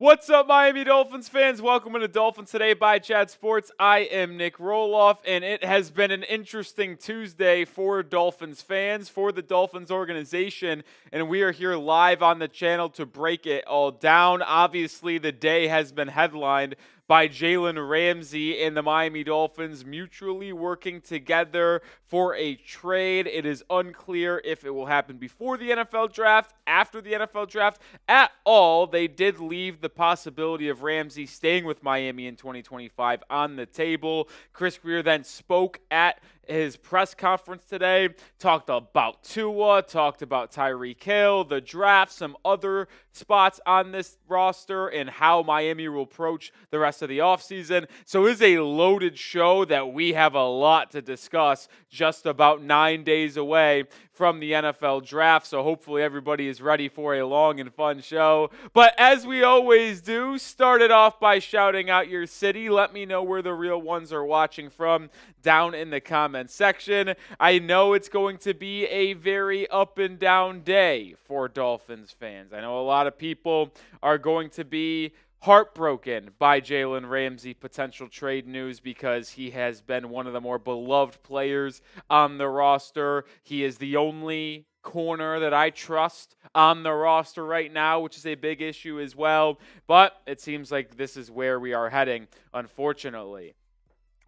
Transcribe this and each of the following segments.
What's up, Miami Dolphins fans? Welcome to Dolphins Today by Chad Sports. I am Nic Rohloff, and it has been an interesting Tuesday for Dolphins fans, for the Dolphins organization, and we are here live on the channel to break it all down. Obviously, the day has been headlined by Jalen Ramsey and the Miami Dolphins mutually working together for a trade. It is unclear if it will happen before the NFL draft, after the NFL draft, at all. They did leave the possibility of Ramsey staying with Miami in 2025 on the table. Chris Grier then spoke at his press conference today, talked about Tua, talked about Tyreek Hill, the draft, some other spots on this roster, and how Miami will approach the rest of the offseason. So it is a loaded show that we have a lot to discuss just about 9 days away from the NFL draft. So hopefully everybody is ready for a long and fun show. But as we always do, start it off by shouting out your city. Let me know where the real ones are watching from down in the comments section. I know it's going to be a very up and down day for Dolphins fans. I know a lot of people are going to be heartbroken by Jalen Ramsey potential trade news because he has been one of the more beloved players on the roster. He is the only corner that I trust on the roster right now, which is a big issue as well. But it seems like this is where we are heading, unfortunately.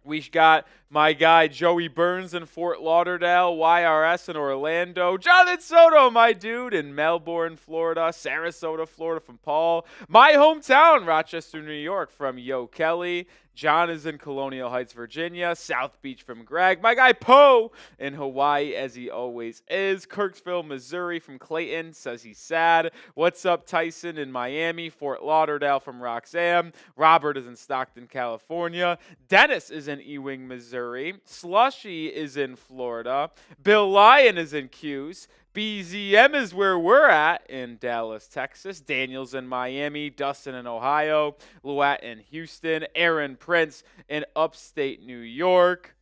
We got my guy Joey Burns in Fort Lauderdale, YRS in Orlando, Jonathan Soto, my dude, in Melbourne, Florida, Sarasota, Florida from Paul, my hometown, Rochester, New York from Yo Kelly, John is in Colonial Heights, Virginia, South Beach from Greg, my guy Poe in Hawaii, as he always is, Kirksville, Missouri from Clayton, says he's sad. What's up, Tyson in Miami, Fort Lauderdale from Roxanne, Robert is in Stockton, California, Dennis is in Ewing, Missouri, Slushy is in Florida, Bill Lyon is in Cuse, BZM is where we're at in Dallas, Texas. Daniel's in Miami. Dustin in Ohio. Luat in Houston. Aaron Prince in upstate New York.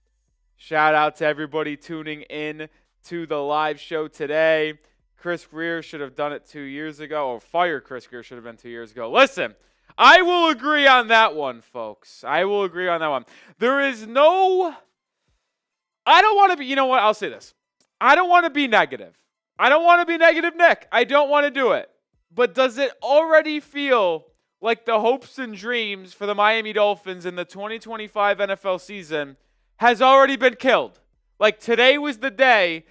Shout out to everybody tuning in to the live show today. Chris Grier should have done it 2 years ago. Or fire Chris Grier should have been 2 years ago. Listen, I will agree on that one, folks. I will agree on that one. There is no... I don't want to be... You know what? I'll say this. I don't want to be negative. I don't want to be negative, Nick. I don't want to do it. But does it already feel like the hopes and dreams for the Miami Dolphins in the 2025 NFL season has already been killed? Like today was the day,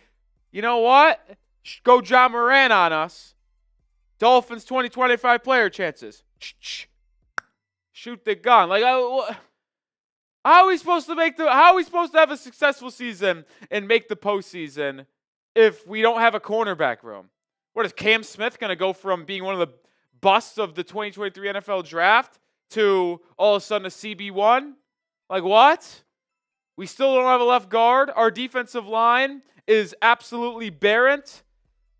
you know what? Go John Moran on us. Dolphins 2025 player chances. Shoot the gun. Like, how are we supposed to have a successful season and make the postseason if we don't have a cornerback room? What is Cam Smith going to go from being one of the busts of the 2023 NFL draft to all of a sudden a CB1? Like what? We still don't have a left guard. Our defensive line is absolutely barren.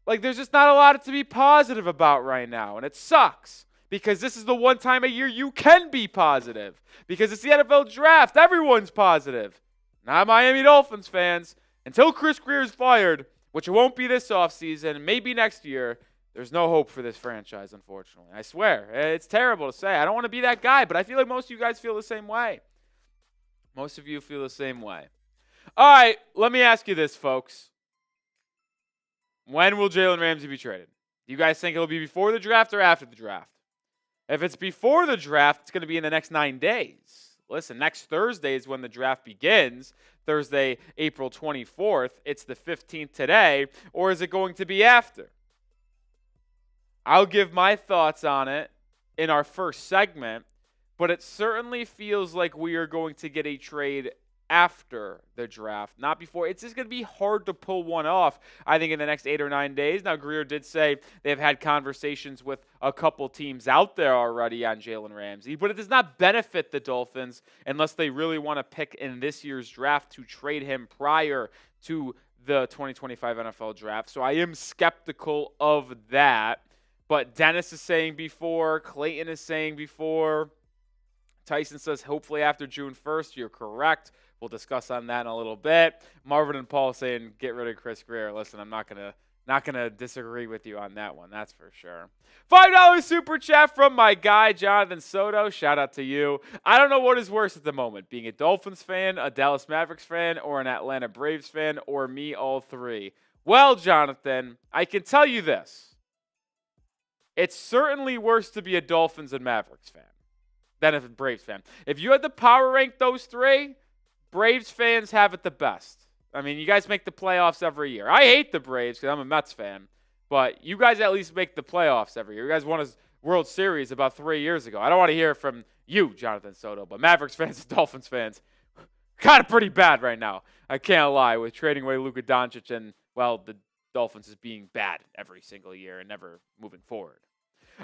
Like there's just not a lot to be positive about right now, and it sucks because this is the one time a year you can be positive because it's the NFL draft. Everyone's positive. Not Miami Dolphins fans. Until Chris Grier is fired, which it won't be this offseason, maybe next year, there's no hope for this franchise, unfortunately. I swear. It's terrible to say. I don't want to be that guy, but I feel like most of you guys feel the same way. Most of you feel the same way. All right, let me ask you this, folks. When will Jalen Ramsey be traded? Do you guys think it'll be before the draft or after the draft? If it's before the draft, it's going to be in the next 9 days. Listen, next Thursday is when the draft begins. Thursday, April 24th. It's the 15th today. Or is it going to be after? I'll give my thoughts on it in our first segment, but it certainly feels like we are going to get a trade after the draft, not before. It's just going to be hard to pull one off, I think, in the next 8 or 9 days. Now, Grier did say they've had conversations with a couple teams out there already on Jalen Ramsey, but it does not benefit the Dolphins unless they really want to pick in this year's draft to trade him prior to the 2025 NFL draft. So I am skeptical of that. But Dennis is saying before, Clayton is saying before. Tyson says hopefully after June 1st. You're correct. We'll discuss on that in a little bit. Marvin and Paul saying get rid of Chris Grier. Listen, I'm not going to Not going to disagree with you on that one, that's for sure. $5 super chat from my guy, Jonathan Soto. Shout out to you. I don't know what is worse at the moment, being a Dolphins fan, a Dallas Mavericks fan, or an Atlanta Braves fan, or me, all three. Well, Jonathan, I can tell you this. It's certainly worse to be a Dolphins and Mavericks fan than a Braves fan. If you had to power rank those three, Braves fans have it the best. I mean, you guys make the playoffs every year. I hate the Braves because I'm a Mets fan, but you guys at least make the playoffs every year. You guys won a World Series about 3 years ago. I don't want to hear it from you, Jonathan Soto, but Mavericks fans and Dolphins fans, kind of pretty bad right now. I can't lie, with trading away Luka Doncic and, well, the Dolphins is being bad every single year and never moving forward.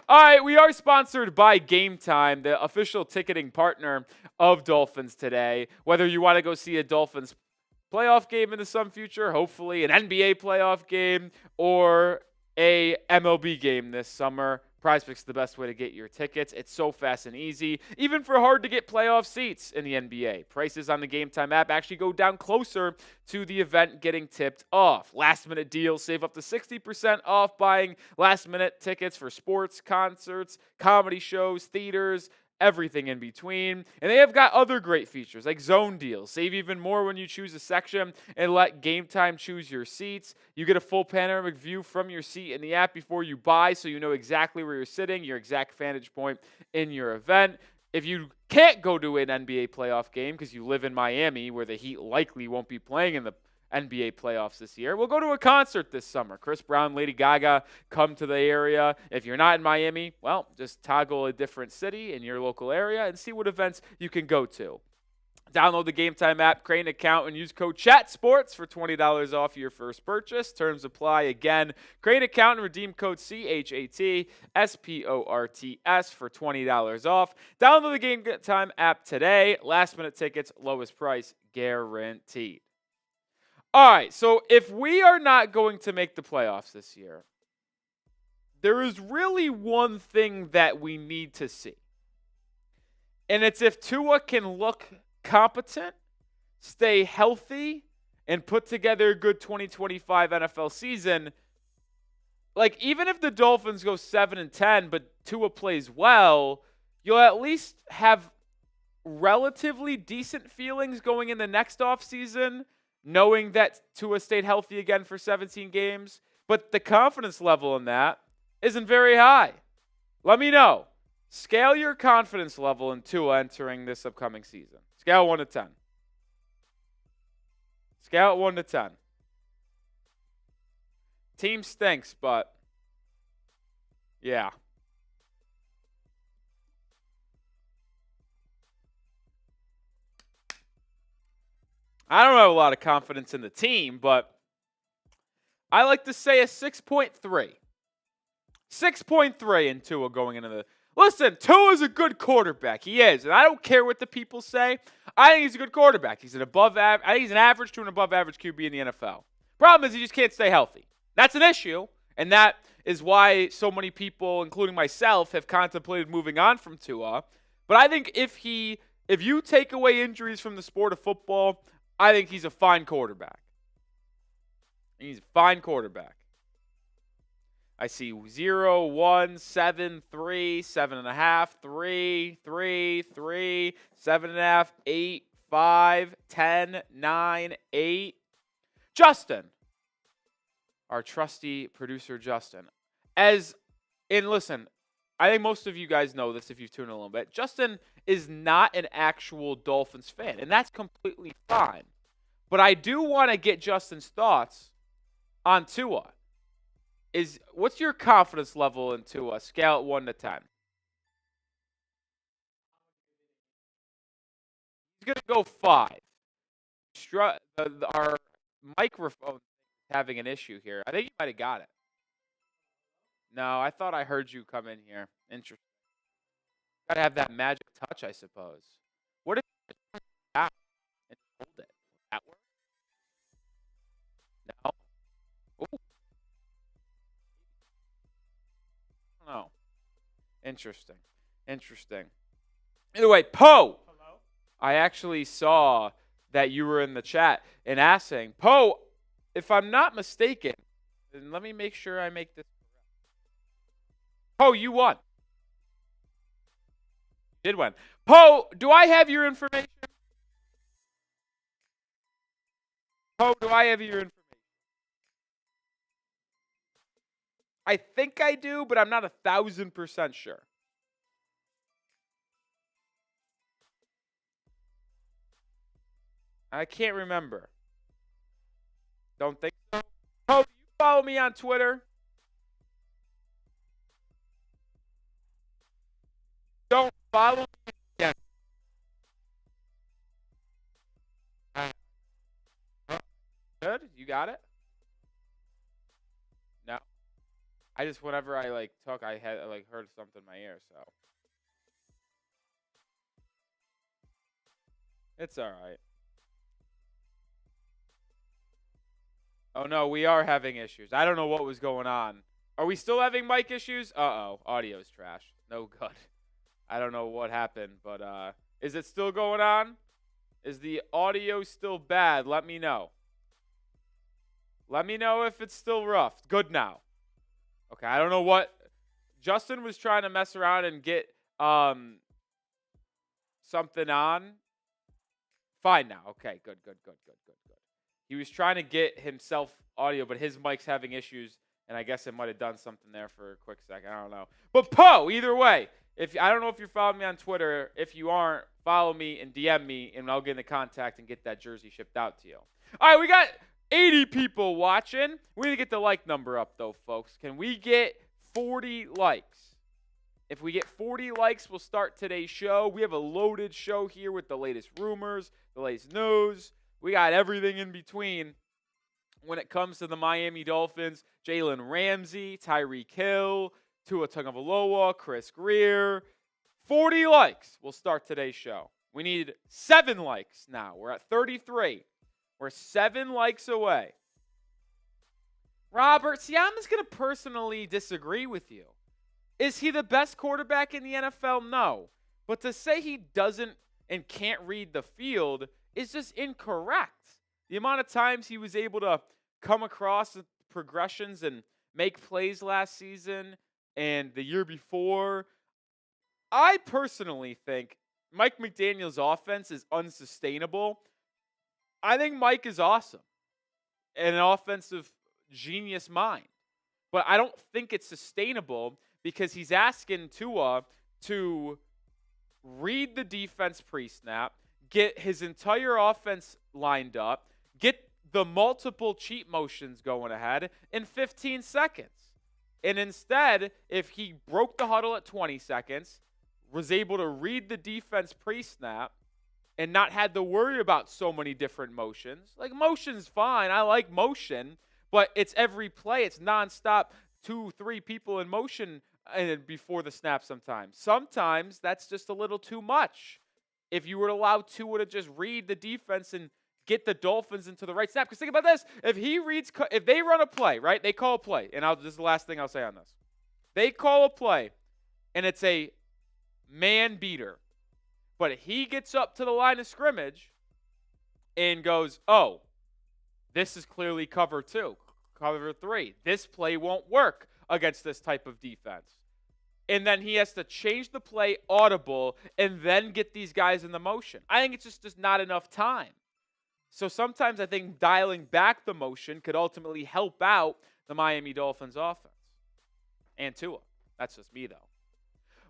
All right, we are sponsored by Game Time, the official ticketing partner of Dolphins Today. Whether you want to go see a Dolphins playoff game in the some future, hopefully an NBA playoff game, or a MLB game this summer, PrizePicks is the best way to get your tickets. It's so fast and easy, even for hard-to-get playoff seats in the NBA. Prices on the Game Time app actually go down closer to the event getting tipped off. Last-minute deals save up to 60% off buying last-minute tickets for sports, concerts, comedy shows, theaters, everything in between. And they have got other great features like zone deals. Save even more when you choose a section and let Game Time choose your seats. You get a full panoramic view from your seat in the app before you buy, so you know exactly where you're sitting, your exact vantage point in your event. If you can't go to an NBA playoff game because you live in Miami where the Heat likely won't be playing in the NBA playoffs this year, we'll go to a concert this summer. Chris Brown, Lady Gaga come to the area. If you're not in Miami, well, just toggle a different city in your local area and see what events you can go to. Download the Game Time app, create an account, and use code CHATSPORTS for $20 off your first purchase. Terms apply. Again, create an account and redeem code CHATSPORTS for $20 off. Download the Game Time app today. Last-minute tickets, lowest price guaranteed. All right, so if we are not going to make the playoffs this year, there is really one thing that we need to see. And it's if Tua can look competent, stay healthy, and put together a good 2025 NFL season. Like, even if the Dolphins go 7-10, but Tua plays well, you'll at least have relatively decent feelings going in the next offseason, knowing that Tua stayed healthy again for 17 games, but the confidence level in that isn't very high. Let me know. Scale your confidence level in Tua entering this upcoming season. Scale 1 to 10. Scale 1 to 10. Team stinks, but yeah. I don't have a lot of confidence in the team, but I like to say a 6.3. 6.3 in Tua going into the... Listen, Tua's a good quarterback. He is, and I don't care what the people say. I think he's a good quarterback. He's an I think he's an average to an above-average QB in the NFL. Problem is he just can't stay healthy. That's an issue, and that is why so many people, including myself, have contemplated moving on from Tua. But I think if you take away injuries from the sport of football, I think he's a fine quarterback. He's a fine quarterback. I see 0, 1, 7, 3, 7.5, 3, 3, 3, 7.5, 8, 5, 10, 9, 8. Justin, our trusty producer Justin. Listen, I think most of you guys know this if you've tuned in a little bit. Justin is not an actual Dolphins fan, and that's completely fine. But I do want to get Justin's thoughts on Tua. What's your confidence level in Tua? Scale it 1 to 10. He's going to go 5. Our microphone is having an issue here. I think you might have got it. No, I thought I heard you come in here. Interesting. Got to have that magic touch, I suppose. What if you turn it out and hold it? Will that work? No. Ooh. I don't know. Interesting. Either way, Poe. Hello? I actually saw that you were in the chat and asking, Poe, if I'm not mistaken, And let me make sure I make this. Poe, you won. You did win. Poe, do I have your information? Poe, do I have your information? I think I do, but I'm not 1,000% sure. I can't remember. Don't think so. Poe, do you follow me on Twitter? Don't follow me again. Good? You got it? No. I just, whenever I talk, I had heard something in my ear, so. It's all right. Oh no, we are having issues. I don't know what was going on. Are we still having mic issues? Uh-oh, audio's trash. No good. I don't know what happened, but is it still going on? Is the audio still bad? Let me know. Let me know if it's still rough. Good now. Okay, I don't know what Justin was trying to mess around and get something on. Fine now. Okay, good. He was trying to get himself audio, but his mic's having issues, and I guess it might have done something there for a quick second. I don't know. But Poe, either way, if I don't know if you're following me on Twitter. If you aren't, follow me and DM me, and I'll get into contact and get that jersey shipped out to you. All right, we got 80 people watching. We need to get the like number up, though, folks. Can we get 40 likes? If we get 40 likes, we'll start today's show. We have a loaded show here with the latest rumors, the latest news. We got everything in between when it comes to the Miami Dolphins. Jalen Ramsey, Tyreek Hill, Tua Tagovailoa, Chris Grier. 40 likes. We'll start today's show. We need 7 likes now. We're at 33. We're 7 likes away. Robert, see, I'm just going to personally disagree with you. Is he the best quarterback in the NFL? No. But to say he doesn't and can't read the field is just incorrect. The amount of times he was able to come across progressions and make plays last season and the year before, I personally think Mike McDaniel's offense is unsustainable. I think Mike is awesome and an offensive genius mind. But I don't think it's sustainable because he's asking Tua to read the defense pre-snap, get his entire offense lined up, get the multiple cheat motions going ahead in 15 seconds. And instead, if he broke the huddle at 20 seconds, was able to read the defense pre-snap, and not had to worry about so many different motions. Like, motion's fine. I like motion, but it's every play. It's nonstop 2-3 people in motion before the snap sometimes. Sometimes that's just a little too much. If you were to allow Tua to just read the defense and get the Dolphins into the right snap. Because think about this. If they run a play, right? They call a play. And this is the last thing I'll say on this. They call a play, and it's a man beater. But he gets up to the line of scrimmage and goes, oh, this is clearly cover 2, cover 3. This play won't work against this type of defense. And then he has to change the play audible and then get these guys in the motion. I think it's just not enough time. So sometimes I think dialing back the motion could ultimately help out the Miami Dolphins offense. And Tua. That's just me, though.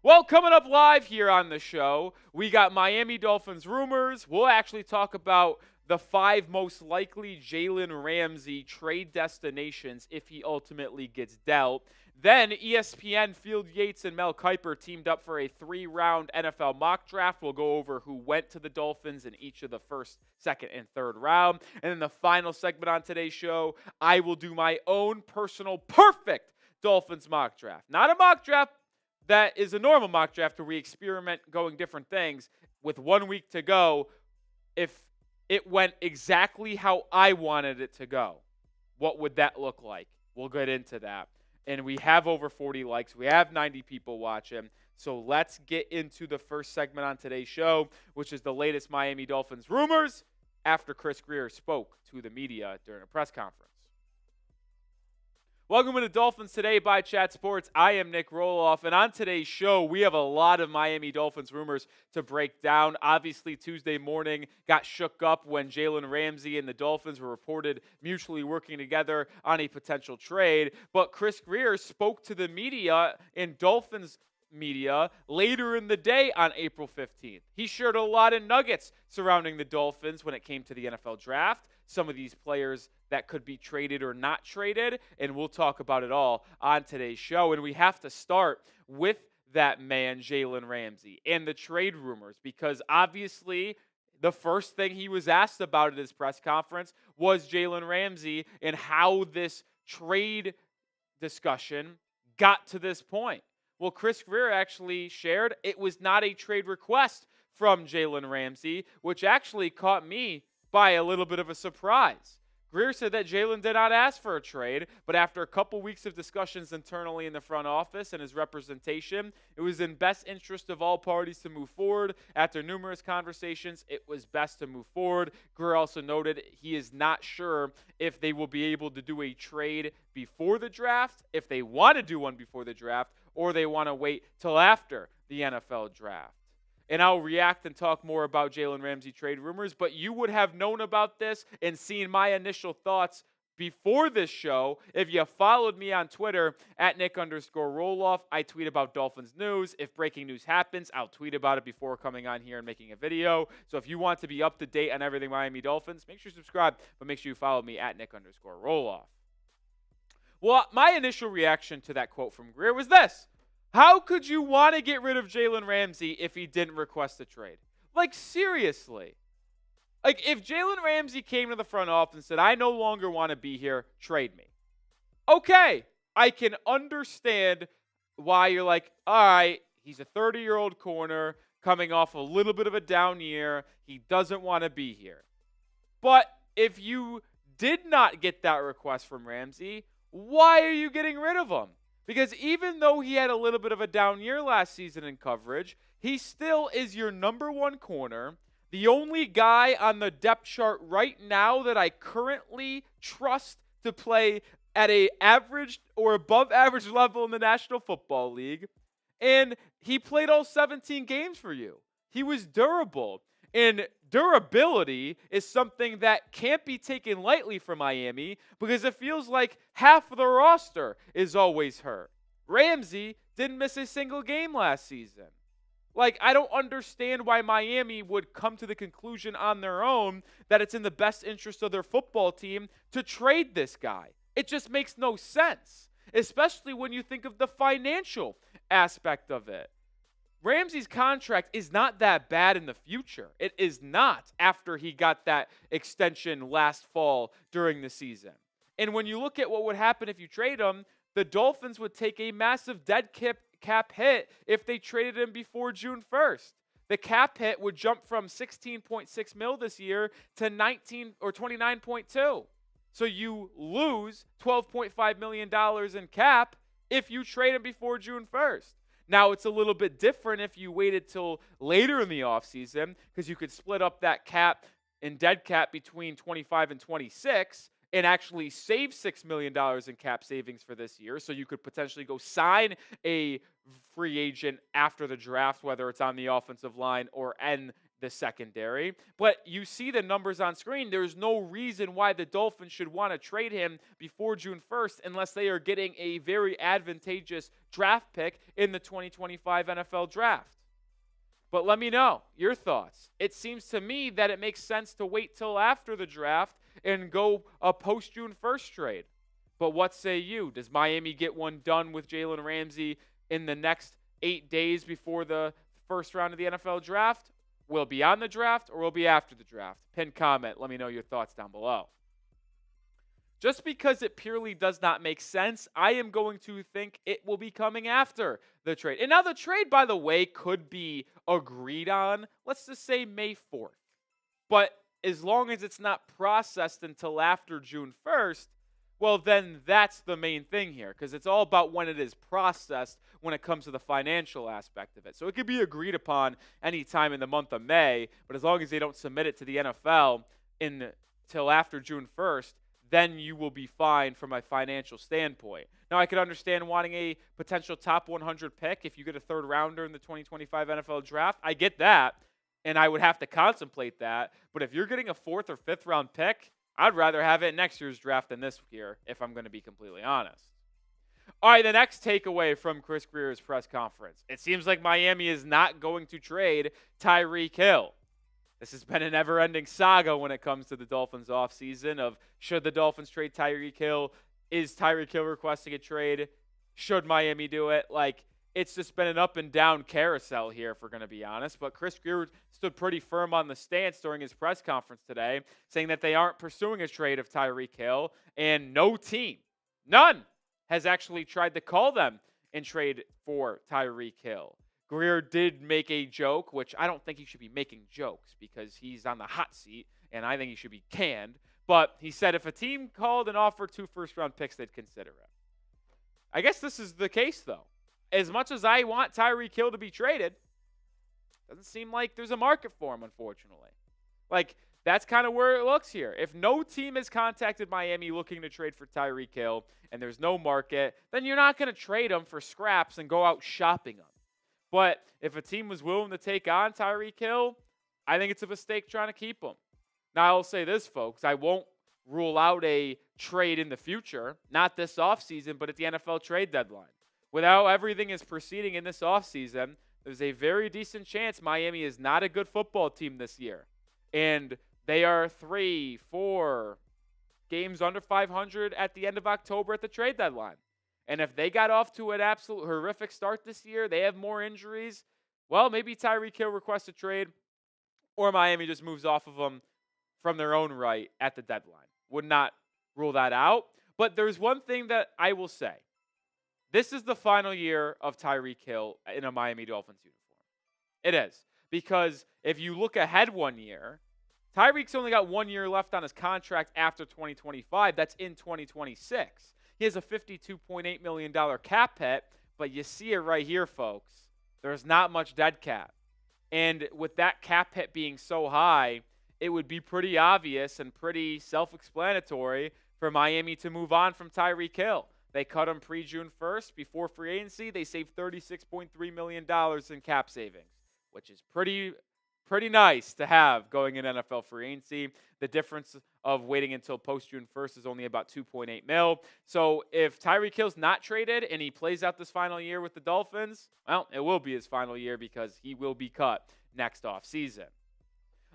Well, coming up live here on the show, we got Miami Dolphins rumors. We'll actually talk about the 5 most likely Jalen Ramsey trade destinations if he ultimately gets dealt. Then ESPN, Field Yates, and Mel Kiper teamed up for a 3-round NFL mock draft. We'll go over who went to the Dolphins in each of the first, second, and third round. And then the final segment on today's show, I will do my own personal perfect Dolphins mock draft. Not a mock draft that is a normal mock draft where we experiment going different things. With 1 week to go, if it went exactly how I wanted it to go, what would that look like? We'll get into that. And we have over 40 likes. We have 90 people watching. So let's get into the first segment on today's show, which is the latest Miami Dolphins rumors after Chris Grier spoke to the media during a press conference. Welcome to Dolphins Today by Chat Sports. I am Nic Rohloff, and on today's show, we have a lot of Miami Dolphins rumors to break down. Obviously, Tuesday morning got shook up when Jalen Ramsey and the Dolphins were reported mutually working together on a potential trade. But Chris Grier spoke to the media in Dolphins media later in the day on April 15th. He shared a lot of nuggets surrounding the Dolphins when it came to the NFL draft, some of these players that could be traded or not traded, and we'll talk about it all on today's show. And we have to start with that man, Jalen Ramsey, and the trade rumors, because obviously the first thing he was asked about at his press conference was Jalen Ramsey and how this trade discussion got to this point. Well, Chris Grier actually shared it was not a trade request from Jalen Ramsey, which actually caught me by a little bit of a surprise. Grier said that Jalen did not ask for a trade, but after a couple weeks of discussions internally in the front office and his representation, it was in best interest of all parties to move forward. After numerous conversations, it was best to move forward. Grier also noted he is not sure if they will be able to do a trade before the draft, if they want to do one before the draft, or they want to wait till after the NFL draft. And I'll react and talk more about Jalen Ramsey trade rumors, but you would have known about this and seen my initial thoughts before this show if you followed me on Twitter at Nic_Rohloff. I tweet about Dolphins news. If breaking news happens, I'll tweet about it before coming on here and making a video. So if you want to be up to date on everything Miami Dolphins, make sure you subscribe, but make sure you follow me at Nic_Rohloff. Well, my initial reaction to that quote from Grier was this. How could you want to get rid of Jalen Ramsey if he didn't request a trade? Like, seriously. Like, if Jalen Ramsey came to the front office and said, I no longer want to be here, trade me. Okay, I can understand why you're like, all right, he's a 30-year-old corner coming off a little bit of a down year. He doesn't want to be here. But if you did not get that request from Ramsey, why are you getting rid of him? Because even though he had a little bit of a down year last season in coverage, he still is your number one corner, the only guy on the depth chart right now that I currently trust to play at a average or above average level in the National Football League. And he played all 17 games for you. He was durable. And durability is something that can't be taken lightly for Miami because it feels like half of the roster is always hurt. Ramsey didn't miss a single game last season. Like, I don't understand why Miami would come to the conclusion on their own that it's in the best interest of their football team to trade this guy. It just makes no sense, especially when you think of the financial aspect of it. Ramsey's contract is not that bad in the future. It is not after he got that extension last fall during the season. And when you look at what would happen if you trade him, the Dolphins would take a massive dead cap hit if they traded him before June 1st. The cap hit would jump from $16.6 million this year to 19 or 29.2. So you lose $12.5 million in cap if you trade him before June 1st. Now, it's a little bit different if you waited till later in the offseason because you could split up that cap and dead cap between 25 and 26 and actually save $6 million in cap savings for this year. So you could potentially go sign a free agent after the draft, whether it's on the offensive line or in the secondary. But you see the numbers on screen. There's no reason why the Dolphins should want to trade him before June 1st unless they are getting a very advantageous draft pick in the 2025 NFL draft. But let me know your thoughts. It seems to me that it makes sense to wait till after the draft and go a post-June 1st trade. But what say you? Does Miami get one done with Jalen Ramsey in the next 8 days before the first round of the NFL draft? Will it be on the draft or will it be after the draft? Pin comment. Let me know your thoughts down below. Just because it purely does not make sense, I am going to think it will be coming after the trade. And now the trade, by the way, could be agreed on, let's just say May 4th. But as long as it's not processed until after June 1st, well, then that's the main thing here because it's all about when it is processed when it comes to the financial aspect of it. So it could be agreed upon any time in the month of May, but as long as they don't submit it to the NFL until after June 1st, then you will be fine from a financial standpoint. Now, I could understand wanting a potential top 100 pick if you get a third rounder in the 2025 NFL draft. I get that, and I would have to contemplate that. But if you're getting a fourth or fifth round pick, I'd rather have it in next year's draft than this year, if I'm going to be completely honest. All right, the next takeaway from Chris Grier's press conference. It seems like Miami is not going to trade Tyreek Hill. This has been a never-ending saga when it comes to the Dolphins offseason of should the Dolphins trade Tyreek Hill? Is Tyreek Hill requesting a trade? Should Miami do it? Like, it's just been an up-and-down carousel here, if we're going to be honest. But Chris Grier stood pretty firm on the stance during his press conference today, saying that they aren't pursuing a trade of Tyreek Hill, and no team, none, has actually tried to call them and trade for Tyreek Hill. Grier did make a joke, which I don't think he should be making jokes because he's on the hot seat, and I think he should be canned. But he said if a team called and offered 2 first-round picks, they'd consider it. I guess this is the case, though. As much as I want Tyreek Hill to be traded, doesn't seem like there's a market for him, unfortunately. Like, that's kind of where it looks here. If no team has contacted Miami looking to trade for Tyreek Hill and there's no market, then you're not going to trade him for scraps and go out shopping him. But if a team was willing to take on Tyreek Hill, I think it's a mistake trying to keep him. Now, I'll say this, folks. I won't rule out a trade in the future, not this offseason, but at the NFL trade deadline. With how everything is proceeding in this offseason, there's a very decent chance Miami is not a good football team this year. And they are 3-4 games under 500 at the end of October at the trade deadline. And if they got off to an absolute horrific start this year, they have more injuries, well, maybe Tyreek Hill requests a trade or Miami just moves off of them from their own right at the deadline. Would not rule that out. But there's one thing that I will say. This is the final year of Tyreek Hill in a Miami Dolphins uniform. It is. Because if you look ahead 1 year, Tyreek's only got 1 year left on his contract after 2025. That's in 2026. He has a $52.8 million cap hit, but you see it right here, folks. There's not much dead cap. And with that cap hit being so high, it would be pretty obvious and pretty self-explanatory for Miami to move on from Tyreek Hill. They cut him pre-June 1st. Before free agency, they saved $36.3 million in cap savings, which is pretty nice to have going in NFL free agency. The difference of waiting until post-June 1st is only about $2.8 million. So if Tyreek Hill's not traded and he plays out this final year with the Dolphins, well, it will be his final year because he will be cut next offseason.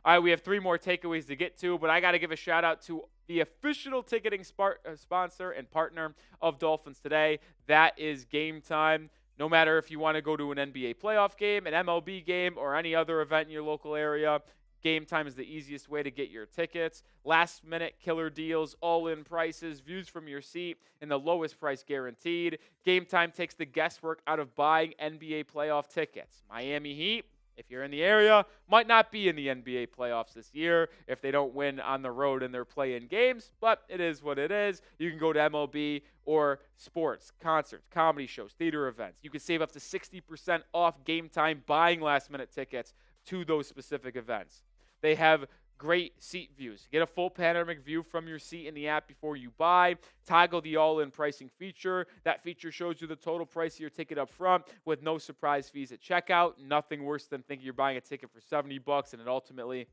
All right, we have 3 more takeaways to get to, but I got to give a shout-out to the official ticketing sponsor and partner of Dolphins Today. That is Game Time. No matter if you want to go to an NBA playoff game, an MLB game, or any other event in your local area, Game Time is the easiest way to get your tickets. Last-minute killer deals, all-in prices, views from your seat, and the lowest price guaranteed. Game Time takes the guesswork out of buying NBA playoff tickets. Miami Heat, if you're in the area, might not be in the NBA playoffs this year if they don't win on the road in their play-in games, but it is what it is. You can go to MLB or sports, concerts, comedy shows, theater events. You can save up to 60% off Game Time buying last-minute tickets to those specific events. They have great seat views. Get a full panoramic view from your seat in the app before you buy. Toggle the all-in pricing feature. That feature shows you the total price of your ticket up front with no surprise fees at checkout. Nothing worse than thinking you're buying a ticket for $70 and it ultimately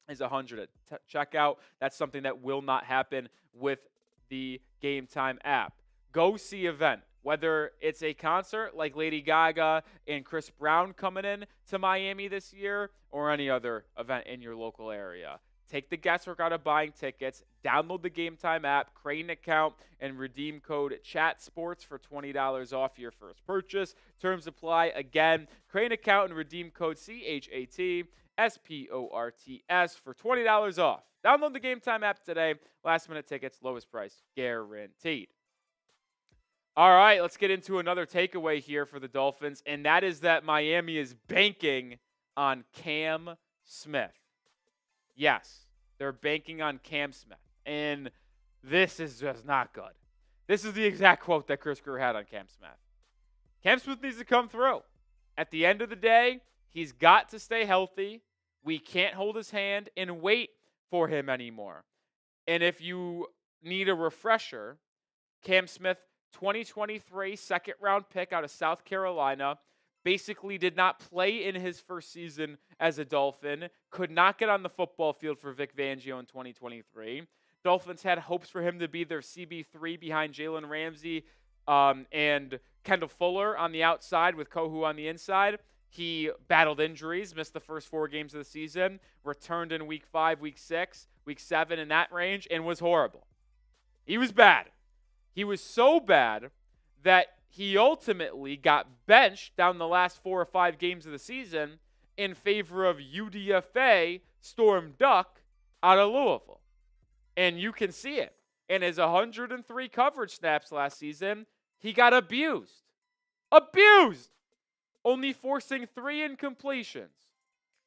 is $100 at checkout. That's something that will not happen with the Game Time app. Go see event. Whether it's a concert like Lady Gaga and Chris Brown coming in to Miami this year or any other event in your local area. Take the guesswork out of buying tickets. Download the Game Time app, create an account, and redeem code CHATSPORTS for $20 off your first purchase. Terms apply. Again, create an account and redeem code CHATSPORTS for $20 off. Download the Game Time app today. Last minute tickets, lowest price guaranteed. All right, let's get into another takeaway here for the Dolphins, and that is that Miami is banking on Cam Smith. Yes, they're banking on Cam Smith, and this is just not good. This is the exact quote that Chris Grier had on Cam Smith. Cam Smith needs to come through. At the end of the day, he's got to stay healthy. We can't hold his hand and wait for him anymore. And if you need a refresher, Cam Smith, 2023 second-round pick out of South Carolina, basically did not play in his first season as a Dolphin, could not get on the football field for Vic Fangio in 2023. Dolphins had hopes for him to be their CB3 behind Jalen Ramsey and Kendall Fuller on the outside with Kohu on the inside. He battled injuries, missed the first 4 games of the season, returned in week 5, week 6, week 7 in that range, and was horrible. He was bad. He was so bad that he ultimately got benched down the last 4 or 5 games of the season in favor of UDFA Storm Duck out of Louisville. And you can see it. In his 103 coverage snaps last season, he got abused. Abused! Only forcing 3 incompletions.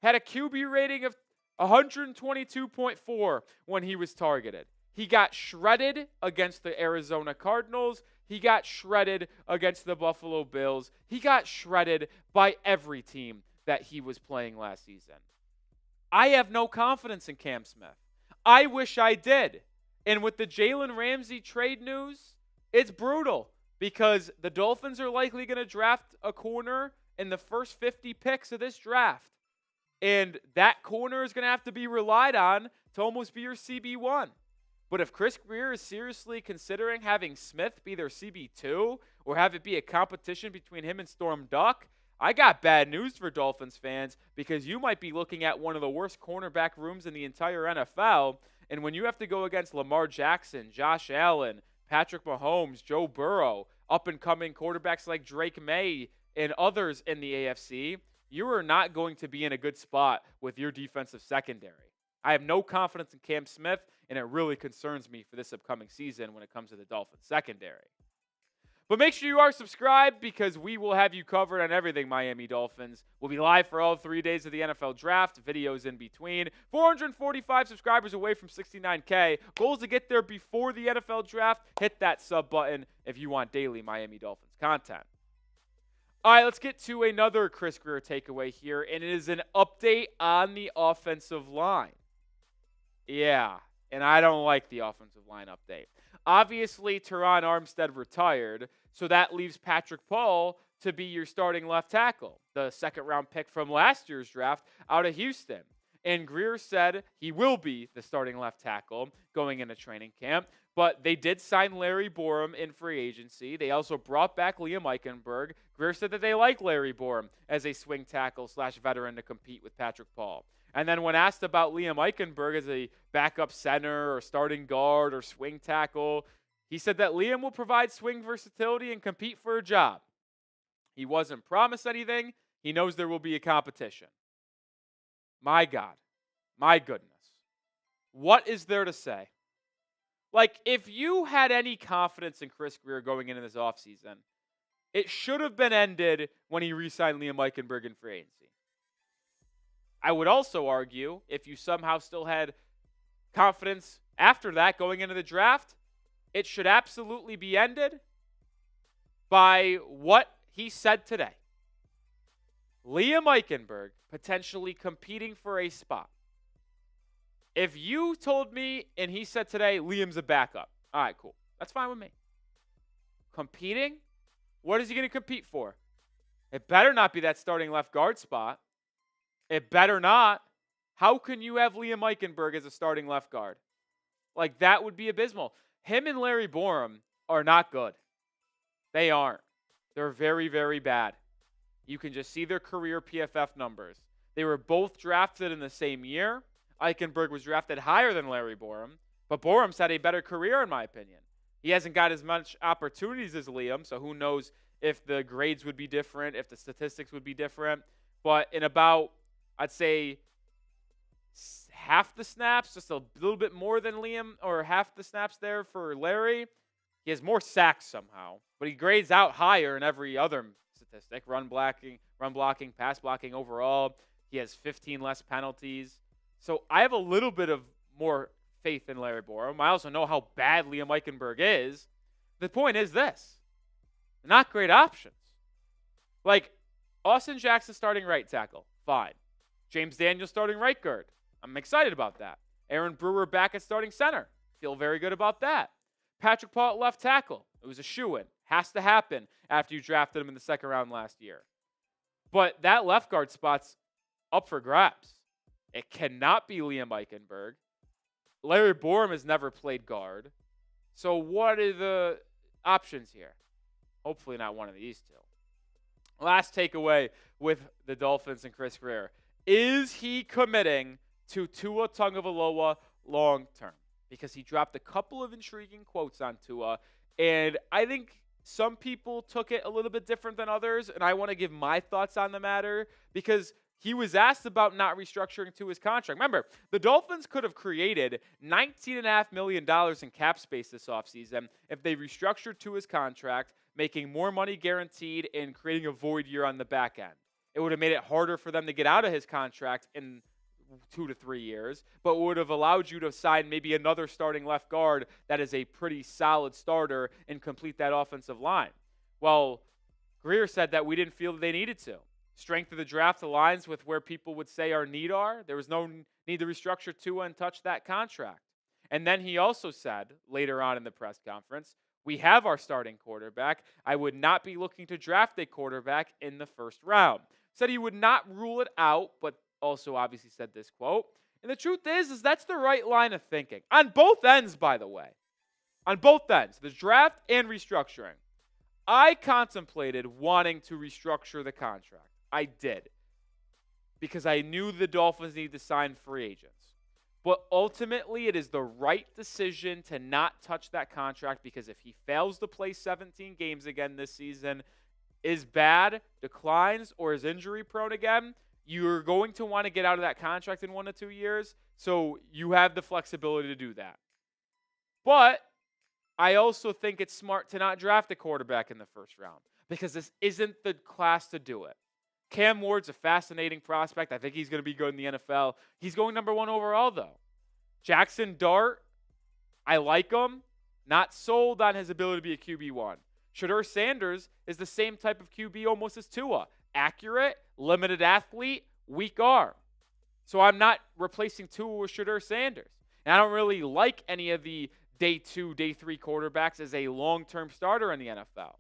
Had a QB rating of 122.4 when he was targeted. He got shredded against the Arizona Cardinals. He got shredded against the Buffalo Bills. He got shredded by every team that he was playing last season. I have no confidence in Cam Smith. I wish I did. And with the Jalen Ramsey trade news, it's brutal because the Dolphins are likely going to draft a corner in the first 50 picks of this draft. And that corner is going to have to be relied on to almost be your CB1. But if Chris Grier is seriously considering having Smith be their CB2 or have it be a competition between him and Storm Duck, I got bad news for Dolphins fans because you might be looking at one of the worst cornerback rooms in the entire NFL. And when you have to go against Lamar Jackson, Josh Allen, Patrick Mahomes, Joe Burrow, up-and-coming quarterbacks like Drake May and others in the AFC, you are not going to be in a good spot with your defensive secondary. I have no confidence in Cam Smith, and it really concerns me for this upcoming season when it comes to the Dolphins secondary. But make sure you are subscribed because we will have you covered on everything Miami Dolphins. We'll be live for all 3 days of the NFL Draft, videos in between. 445 subscribers away from 69K. Goal is to get there before the NFL Draft. Hit that sub button if you want daily Miami Dolphins content. All right, let's get to another Chris Grier takeaway here, and it is an update on the offensive line. Yeah, and I don't like the offensive line update. Obviously, Teron Armstead retired, so that leaves Patrick Paul to be your starting left tackle, the second-round pick from last year's draft out of Houston. And Grier said he will be the starting left tackle going into training camp, but they did sign Larry Borom in free agency. They also brought back Liam Eichenberg. Grier said that they like Larry Borom as a swing tackle / veteran to compete with Patrick Paul. And then when asked about Liam Eichenberg as a backup center or starting guard or swing tackle, he said that Liam will provide swing versatility and compete for a job. He wasn't promised anything. He knows there will be a competition. My God. My goodness. What is there to say? Like, if you had any confidence in Chris Grier going into this offseason, it should have been ended when he re-signed Liam Eichenberg in free agency. I would also argue, if you somehow still had confidence after that going into the draft, it should absolutely be ended by what he said today. Liam Eichenberg potentially competing for a spot. If you told me and he said today, Liam's a backup, all right, cool. That's fine with me. Competing? What is he going to compete for? It better not be that starting left guard spot. It better not. How can you have Liam Eichenberg as a starting left guard? Like, that would be abysmal. Him and Larry Borom are not good. They aren't. They're very, very bad. You can just see their career PFF numbers. They were both drafted in the same year. Eichenberg was drafted higher than Larry Borom, but Borom's had a better career, in my opinion. He hasn't got as much opportunities as Liam, so who knows if the grades would be different, if the statistics would be different. But in about, I'd say, half the snaps, just a little bit more than Liam, or half the snaps there for Larry, he has more sacks somehow. But he grades out higher in every other statistic, run blocking, pass blocking overall. He has 15 less penalties. So I have a little bit of more faith in Larry Borom. I also know how bad Liam Eichenberg is. The point is this. Not great options. Like, Austin Jackson starting right tackle. Fine. James Daniels starting right guard. I'm excited about that. Aaron Brewer back at starting center. Feel very good about that. Patrick Paul at left tackle. It was a shoo-in. Has to happen after you drafted him in the second round last year. But that left guard spot's up for grabs. It cannot be Liam Eichenberg. Larry Borom has never played guard. So what are the options here? Hopefully not one of these two. Last takeaway with the Dolphins and Chris Grier. Is he committing to Tua Tagovailoa long term? Because he dropped a couple of intriguing quotes on Tua, and I think some people took it a little bit different than others, and I want to give my thoughts on the matter because he was asked about not restructuring Tua's contract. Remember, the Dolphins could have created $19.5 million in cap space this offseason if they restructured Tua's contract, making more money guaranteed and creating a void year on the back end. It would have made it harder for them to get out of his contract in 2 to 3 years, but would have allowed you to sign maybe another starting left guard that is a pretty solid starter and complete that offensive line. Well, Grier said that we didn't feel that they needed to. Strength of the draft aligns with where people would say our need are. There was no need to restructure Tua and touch that contract. And then he also said later on in the press conference, we have our starting quarterback. I would not be looking to draft a quarterback in the first round. Said he would not rule it out, but also obviously said this quote. And the truth is that's the right line of thinking. On both ends, by the way. On both ends, the draft and restructuring. I contemplated wanting to restructure the contract. I did. Because I knew the Dolphins needed to sign free agents. But ultimately, it is the right decision to not touch that contract because if he fails to play 17 games again this season, is bad, declines, or is injury prone again, you're going to want to get out of that contract in 1 to 2 years. So you have the flexibility to do that. But I also think it's smart to not draft a quarterback in the first round because this isn't the class to do it. Cam Ward's a fascinating prospect. I think he's going to be good in the NFL. He's going number 1 overall, though. Jackson Dart, I like him. Not sold on his ability to be a QB1. Shedeur Sanders is the same type of QB almost as Tua. Accurate, limited athlete, weak arm. So I'm not replacing Tua with Shedeur Sanders. And I don't really like any of the day 2, day 3 quarterbacks as a long-term starter in the NFL.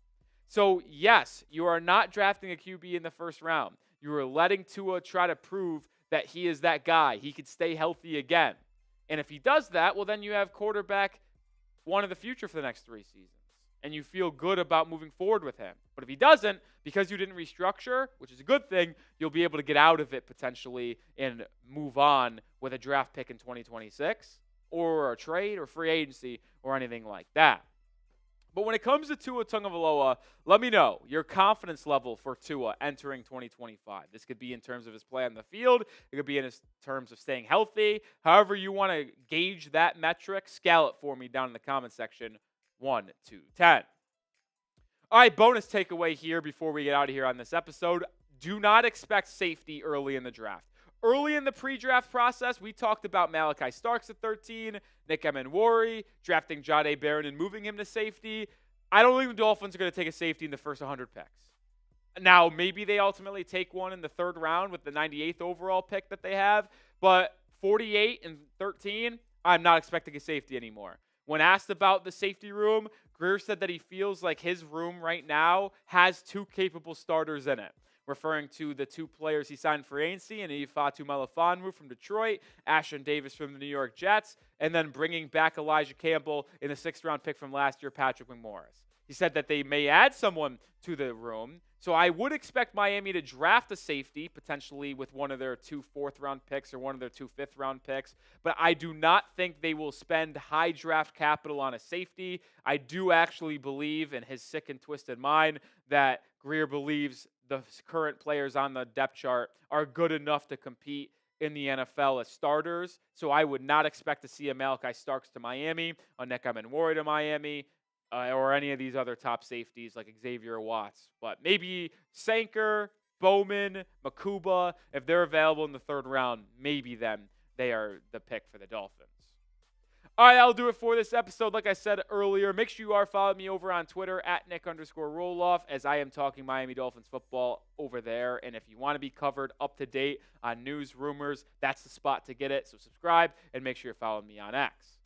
So, yes, you are not drafting a QB in the first round. You are letting Tua try to prove that he is that guy. He could stay healthy again. And if he does that, well, then you have quarterback 1 of the future for the next 3 seasons. And you feel good about moving forward with him. But if he doesn't, because you didn't restructure, which is a good thing, you'll be able to get out of it potentially and move on with a draft pick in 2026 or a trade or free agency or anything like that. But when it comes to Tua Tagovailoa, let me know your confidence level for Tua entering 2025. This could be in terms of his play on the field. It could be in terms of staying healthy. However you want to gauge that metric, scale it for me down in the comment section, 1 to 10. All right, bonus takeaway here before we get out of here on this episode. Do not expect safety early in the draft. Early in the pre-draft process, we talked about Malachi Starks at 13, Nick Emenwari, drafting Jahdae Barron and moving him to safety. I don't think the Dolphins are going to take a safety in the first 100 picks. Now, maybe they ultimately take one in the 3rd round with the 98th overall pick that they have, but 48 and 13, I'm not expecting a safety anymore. When asked about the safety room, Grier said that he feels like his room right now has 2 capable starters in it, referring to the 2 players he signed for agency, and Ifeatu Melifonwu from Detroit, Ashton Davis from the New York Jets, and then bringing back Elijah Campbell in the 6th-round pick from last year, Patrick McMorris. He said that they may add someone to the room, so I would expect Miami to draft a safety, potentially with one of their 2 4th-round picks or one of their 2 5th-round picks, but I do not think they will spend high draft capital on a safety. I do actually believe in his sick and twisted mind that Grier believes the current players on the depth chart are good enough to compete in the NFL as starters. So I would not expect to see a Malachi Starks to Miami, a Nick Emenwari to Miami, or any of these other top safeties like Xavier Watts. But maybe Sanker, Bowman, Makuba, if they're available in the 3rd round, maybe then they are the pick for the Dolphins. All right, that'll do it for this episode. Like I said earlier, make sure you are following me over on Twitter at Nic_Rohloff as I am talking Miami Dolphins football over there. And if you want to be covered up to date on news, rumors, that's the spot to get it. So subscribe and make sure you're following me on X.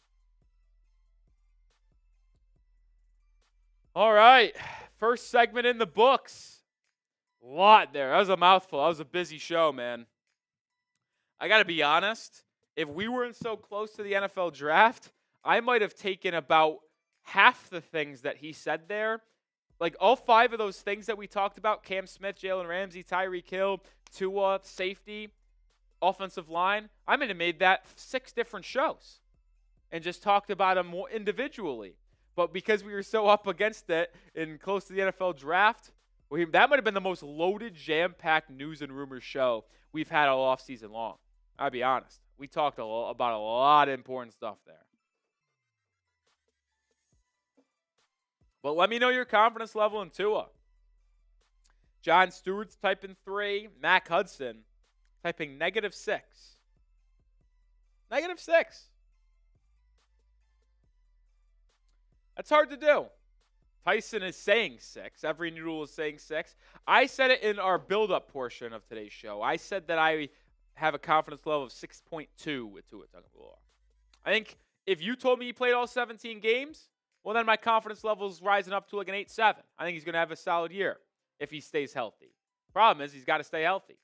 All right. First segment in the books. A lot there. That was a mouthful. That was a busy show, man. I got to be honest. If we weren't so close to the NFL draft, I might have taken about half the things that he said there. Like all 5 of those things that we talked about, Cam Smith, Jalen Ramsey, Tyreek Hill, Tua, safety, offensive line, I might have made that 6 different shows and just talked about them more individually. But because we were so up against it and close to the NFL draft, that might have been the most loaded, jam-packed news and rumors show we've had all offseason long. I'll be honest. We talked about a lot of important stuff there. But let me know your confidence level in Tua. John Stewart's typing 3. Mac Hudson typing -6. -6. That's hard to do. Tyson is saying 6. Every noodle is saying 6. I said it in our build-up portion of today's show. I said that I have a confidence level of 6.2 with Tua Tagovailoa. I think if you told me he played all 17 games, well, then my confidence level is rising up to like an 8.7. I think he's going to have a solid year if he stays healthy. Problem is he's got to stay healthy.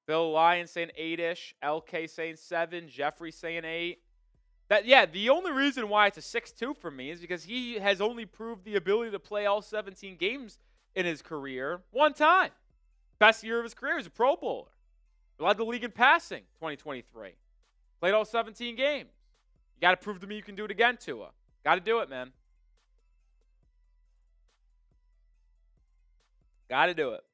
Bill Lyon saying 8-ish. LK saying 7. Jeffrey saying 8. The only reason why it's a 6.2 for me is because he has only proved the ability to play all 17 games in his career one time. Best year of his career as a Pro Bowler. Led the league in passing 2023. Played all 17 games. You got to prove to me you can do it again, Tua. Got to do it, man. Got to do it.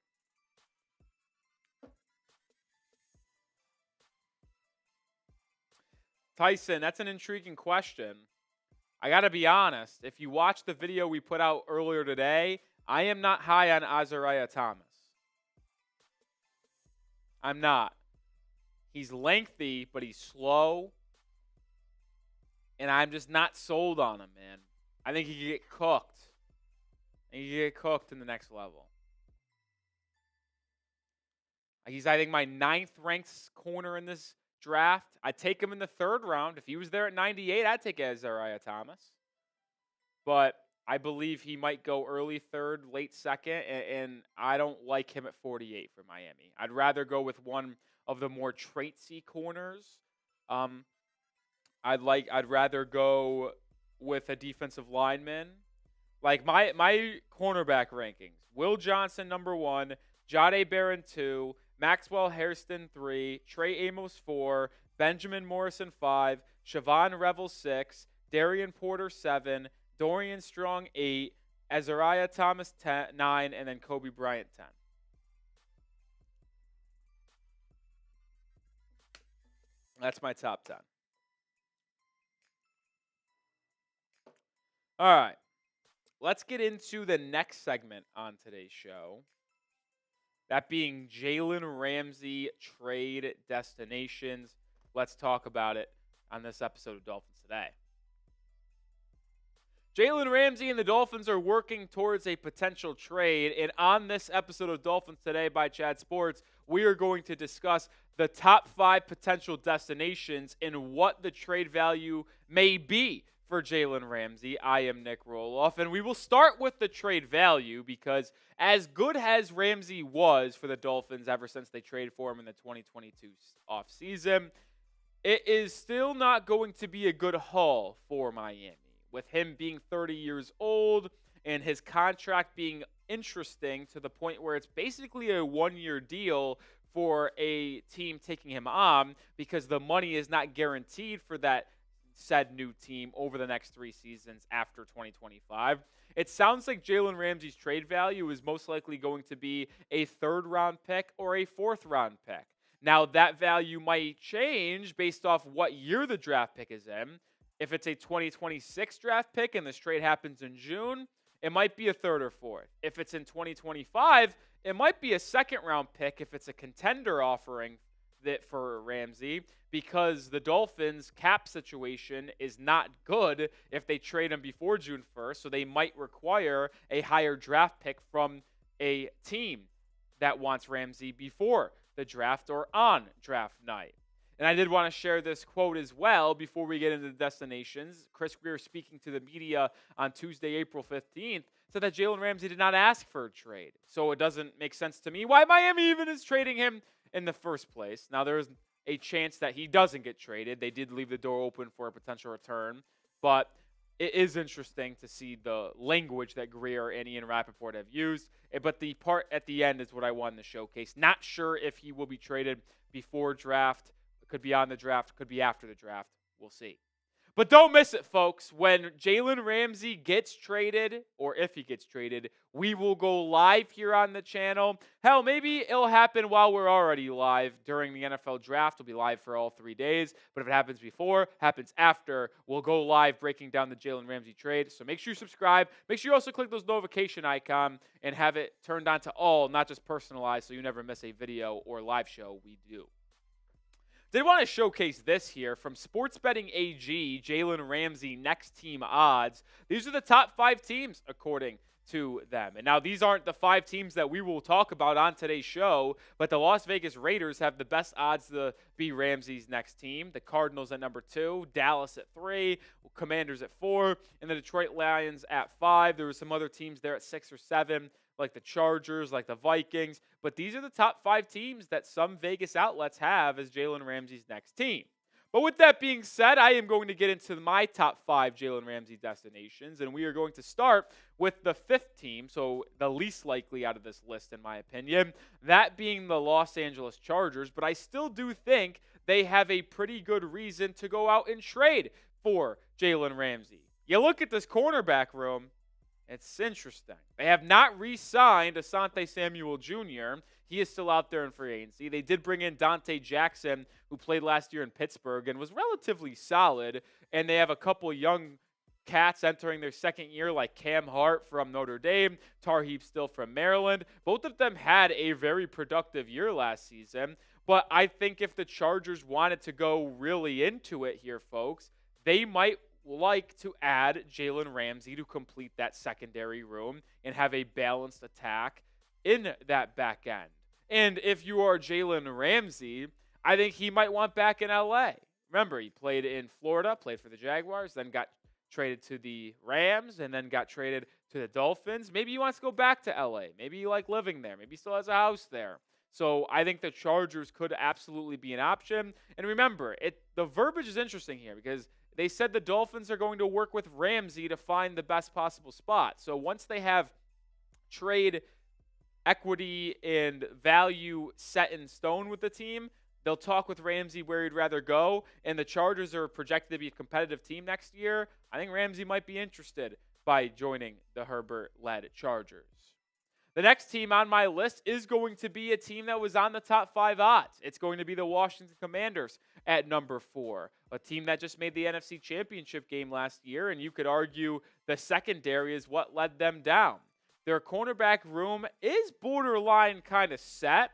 Tyson, that's an intriguing question. I got to be honest. If you watch the video we put out earlier today, I am not high on Isaiah Thomas. I'm not. He's lengthy, but he's slow. And I'm just not sold on him, man. I think he could get cooked. He could get cooked in the next level. He's, I think, my 9th ranked corner in this draft. I'd take him in the 3rd round. If he was there at 98, I'd take Isaiah Thomas. But I believe he might go early 3rd, late 2nd, and I don't like him at 48 for Miami. I'd rather go with one of the more traitsy corners. I'd rather go with a defensive lineman. Like my cornerback rankings: Will Johnson #1, Jahdae Barron 2, Maxwell Hairston 3, Trey Amos 4, Benjamin Morrison 5, Siobhan Revel 6, Darian Porter 7, Dorian Strong 8, Isaiah Thomas 9, and then Kobe Bryant 10. That's my top 10. All right. Let's get into the next segment on today's show. That being Jalen Ramsey trade destinations. Let's talk about it on this episode of Dolphins Today. Jalen Ramsey and the Dolphins are working towards a potential trade. And on this episode of Dolphins Today by Chad Sports, we are going to discuss the top 5 potential destinations and what the trade value may be for Jalen Ramsey. I am Nic Rohloff, and we will start with the trade value because as good as Ramsey was for the Dolphins ever since they traded for him in the 2022 offseason, it is still not going to be a good haul for Miami. With him being 30 years old and his contract being interesting to the point where it's basically a 1-year deal for a team taking him on because the money is not guaranteed for that said new team over the next 3 seasons after 2025. It sounds like Jalen Ramsey's trade value is most likely going to be a 3rd-round pick or a 4th-round pick. Now, that value might change based off what year the draft pick is in. If it's a 2026 draft pick and this trade happens in June, it might be a 3rd or 4th. If it's in 2025, it might be a 2nd-round pick if it's a contender offering that for Ramsey, because the Dolphins' cap situation is not good if they trade him before June 1st, so they might require a higher draft pick from a team that wants Ramsey before the draft or on draft night. And I did want to share this quote as well before we get into the destinations. Chris Grier, speaking to the media on Tuesday, April 15th, said that Jalen Ramsey did not ask for a trade. So it doesn't make sense to me why Miami even is trading him in the first place. Now, there is a chance that he doesn't get traded. They did leave the door open for a potential return. But it is interesting to see the language that Grier and Ian Rapoport have used. But the part at the end is what I wanted to showcase. Not sure if he will be traded before draft. It could be on the draft. Could be after the draft. We'll see. But don't miss it, folks. When Jalen Ramsey gets traded, or if he gets traded, we will go live here on the channel. Hell, maybe it'll happen while we're already live during the NFL draft. We'll be live for all 3 days. But if it happens before, happens after, we'll go live breaking down the Jalen Ramsey trade. So make sure you subscribe. Make sure you also click those notification icon and have it turned on to all, not just personalized, so you never miss a video or live show we do. Did want to showcase this here from Sports Betting AG, Jalen Ramsey next team odds. These are the top 5 teams according to them. And now these aren't the 5 teams that we will talk about on today's show, but the Las Vegas Raiders have the best odds to be Ramsey's next team. The Cardinals at number 2, Dallas at 3, Commanders at 4, and the Detroit Lions at 5. There were some other teams there at 6 or 7. Like the Chargers, like the Vikings. But these are the top 5 teams that some Vegas outlets have as Jalen Ramsey's next team. But with that being said, I am going to get into my top 5 Jalen Ramsey destinations. And we are going to start with the 5th team, so the least likely out of this list in my opinion. That being the Los Angeles Chargers. But I still do think they have a pretty good reason to go out and trade for Jalen Ramsey. You look at this cornerback room. It's interesting. They have not re-signed Asante Samuel Jr. He is still out there in free agency. They did bring in Dante Jackson, who played last year in Pittsburgh and was relatively solid. And they have a couple young cats entering their second year, like Cam Hart from Notre Dame, Tarheeb Still from Maryland. Both of them had a very productive year last season. But I think if the Chargers wanted to go really into it here, folks, they might like to add Jalen Ramsey to complete that secondary room and have a balanced attack in that back end. And if you are Jalen Ramsey, I think he might want back in LA. Remember, he played in Florida, played for the Jaguars, then got traded to the Rams, and then got traded to the Dolphins. Maybe he wants to go back to LA. Maybe he likes living there. Maybe he still has a house there. So I think the Chargers could absolutely be an option. And remember, the verbiage is interesting here because they said the Dolphins are going to work with Ramsey to find the best possible spot. So once they have trade equity and value set in stone with the team, they'll talk with Ramsey where he'd rather go. And the Chargers are projected to be a competitive team next year. I think Ramsey might be interested by joining the Herbert-led Chargers. The next team on my list is going to be a team that was on the top 5 odds. It's going to be the Washington Commanders at number 4, a team that just made the NFC Championship game last year, and you could argue the secondary is what led them down. Their cornerback room is borderline kind of set,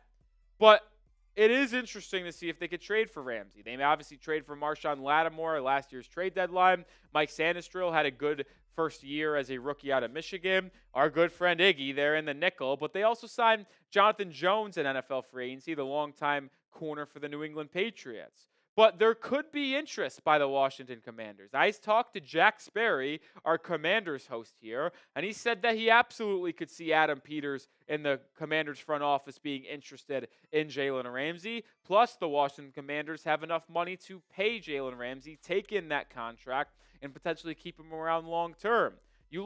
but it is interesting to see if they could trade for Ramsey. They may obviously trade for Marshawn Lattimore at last year's trade deadline. Mike Sanistril had a good first year as a rookie out of Michigan. Our good friend Iggy there in the nickel. But they also signed Jonathan Jones in NFL free agency, the longtime corner for the New England Patriots. But there could be interest by the Washington Commanders. I talked to Jack Sperry, our Commanders host here, and he said that he absolutely could see Adam Peters in the Commanders front office being interested in Jalen Ramsey. Plus, the Washington Commanders have enough money to pay Jalen Ramsey, take in that contract, and potentially keep him around long term. You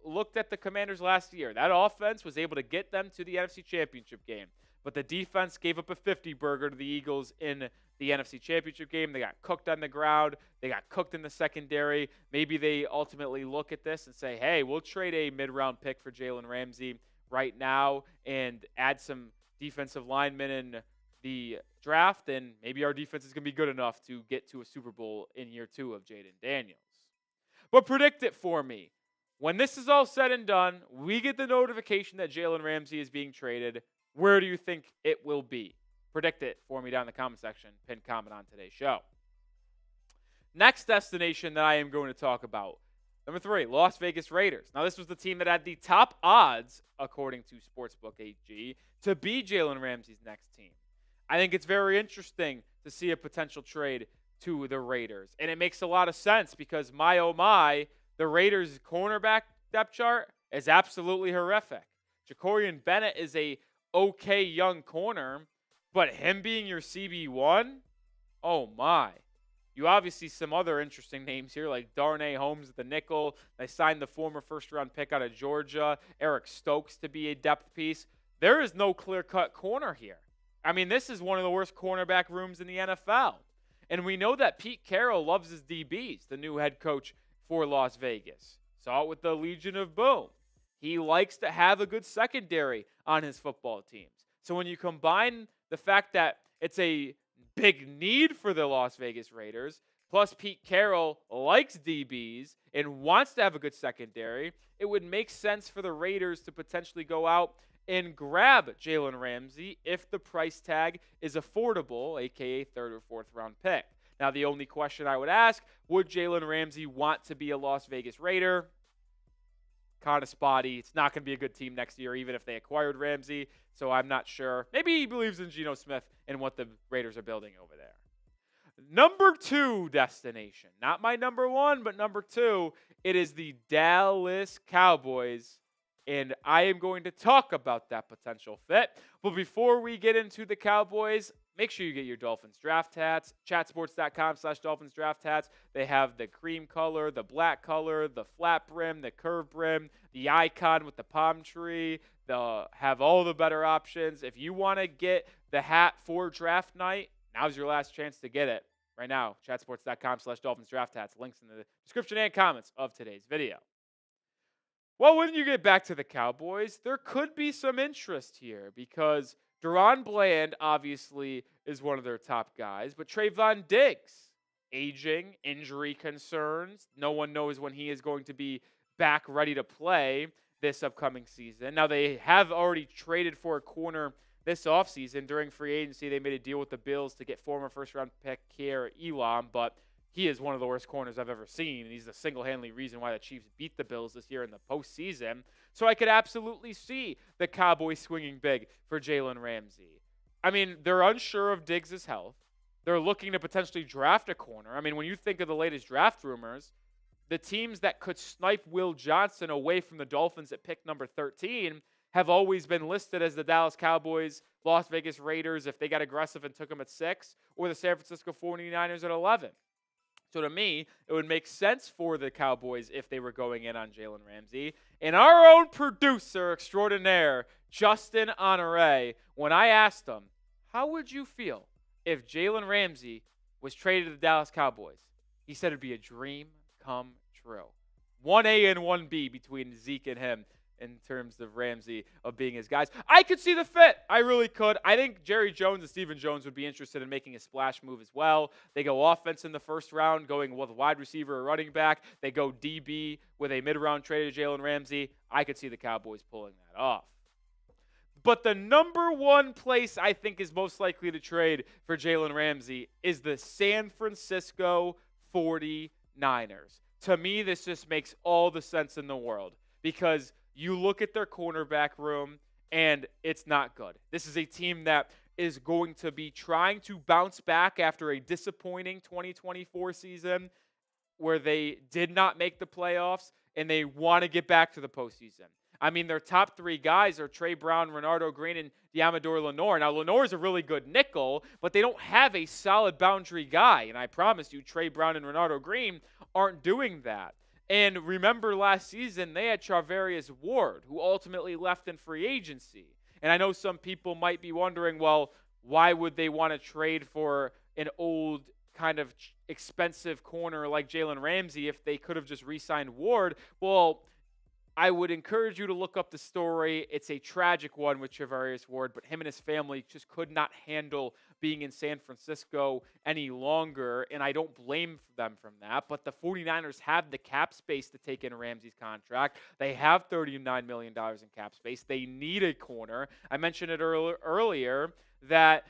looked at the Commanders last year. That offense was able to get them to the NFC Championship game. But the defense gave up a 50-burger to the Eagles in the NFC Championship game. They got cooked on the ground. They got cooked in the secondary. Maybe they ultimately look at this and say, hey, we'll trade a mid-round pick for Jalen Ramsey right now and add some defensive linemen in the draft, and maybe our defense is going to be good enough to get to a Super Bowl in year 2 of Jaden Daniels. But predict it for me. When this is all said and done, we get the notification that Jalen Ramsey is being traded. Where do you think it will be? Predict it for me down in the comment section. Pin comment on today's show. Next destination that I am going to talk about. Number 3, Las Vegas Raiders. Now, this was the team that had the top odds, according to Sportsbook AG, to be Jalen Ramsey's next team. I think it's very interesting to see a potential trade to the Raiders. And it makes a lot of sense because, my oh my, the Raiders' cornerback depth chart is absolutely horrific. Jacorian Bennett is a okay young corner, but him being your CB1, oh my. You obviously some other interesting names here, like Darnay Holmes at the nickel. They signed the former first-round pick out of Georgia, Eric Stokes, to be a depth piece. There is no clear-cut corner here. I mean, this is one of the worst cornerback rooms in the NFL. And we know that Pete Carroll loves his DBs, the new head coach for Las Vegas. Saw it with the Legion of Boom. He likes to have a good secondary on his football teams. So when you combine the fact that it's a big need for the Las Vegas Raiders, plus Pete Carroll likes DBs and wants to have a good secondary, it would make sense for the Raiders to potentially go out and grab Jalen Ramsey if the price tag is affordable, aka third or fourth round pick. Now, the only question I would ask, would Jalen Ramsey want to be a Las Vegas Raider? Kind of spotty. It's not going to be a good team next year, even if they acquired Ramsey. So I'm not sure. Maybe he believes in Geno Smith and what the Raiders are building over there. Number 2 destination. Not my number 1, but number 2. It is the Dallas Cowboys. And I am going to talk about that potential fit. But before we get into the Cowboys, make sure you get your Dolphins draft hats. Chatsports.com/Dolphins draft hats. They have the cream color, the black color, the flat brim, the curved brim, the icon with the palm tree. They'll have all the better options. If you want to get the hat for draft night, now's your last chance to get it. Right now, chatsports.com/Dolphins draft hats. Links in the description and comments of today's video. Well, when you get back to the Cowboys, there could be some interest here because Deron Bland obviously is one of their top guys, but Trayvon Diggs, aging, injury concerns. No one knows when he is going to be back ready to play this upcoming season. Now, they have already traded for a corner this offseason. During free agency, they made a deal with the Bills to get former first-round pick Kier Elam, but he is one of the worst corners I've ever seen, and he's the single-handedly reason why the Chiefs beat the Bills this year in the postseason. So I could absolutely see the Cowboys swinging big for Jalen Ramsey. I mean, they're unsure of Diggs' health. They're looking to potentially draft a corner. I mean, when you think of the latest draft rumors, the teams that could snipe Will Johnson away from the Dolphins at pick number 13 have always been listed as the Dallas Cowboys, Las Vegas Raiders if they got aggressive and took him at 6, or the San Francisco 49ers at 11. So to me, it would make sense for the Cowboys if they were going in on Jalen Ramsey. And our own producer extraordinaire, Justin Honore, when I asked him, how would you feel if Jalen Ramsey was traded to the Dallas Cowboys? He said it'd be a dream come true. 1A and 1B between Zeke and him in terms of Ramsey of being his guys. I could see the fit. I really could. I think Jerry Jones and Stephen Jones would be interested in making a splash move as well. They go offense in the first round, going with a wide receiver or running back. They go DB with a mid-round trade to Jalen Ramsey. I could see the Cowboys pulling that off. But the number 1 place I think is most likely to trade for Jalen Ramsey is the San Francisco 49ers. To me, this just makes all the sense in the world because you look at their cornerback room, and it's not good. This is a team that is going to be trying to bounce back after a disappointing 2024 season where they did not make the playoffs, and they want to get back to the postseason. I mean, their top 3 guys are Trey Brown, Renardo Green, and Diamador Lenore. Now, Lenore is a really good nickel, but they don't have a solid boundary guy, and I promise you, Trey Brown and Renardo Green aren't doing that. And remember last season, they had Charvarius Ward, who ultimately left in free agency. And I know some people might be wondering, well, why would they want to trade for an old kind of expensive corner like Jalen Ramsey if they could have just re-signed Ward? Well, I would encourage you to look up the story. It's a tragic one with Charvarius Ward, but him and his family just could not handle being in San Francisco any longer, and I don't blame them from that. But the 49ers have the cap space to take in Ramsey's contract. They have $39 million in cap space. They need a corner. I mentioned it earlier that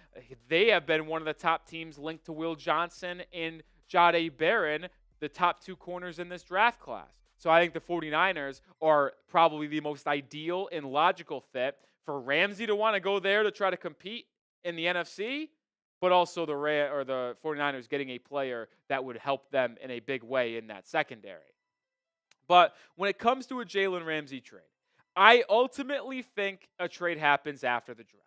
they have been one of the top teams linked to Will Johnson and Jahdae Barron, the top 2 corners in this draft class. So I think the 49ers are probably the most ideal and logical fit for Ramsey to want to go there to try to compete in the NFC, but also the 49ers getting a player that would help them in a big way in that secondary. But when it comes to a Jalen Ramsey trade, I ultimately think a trade happens after the draft.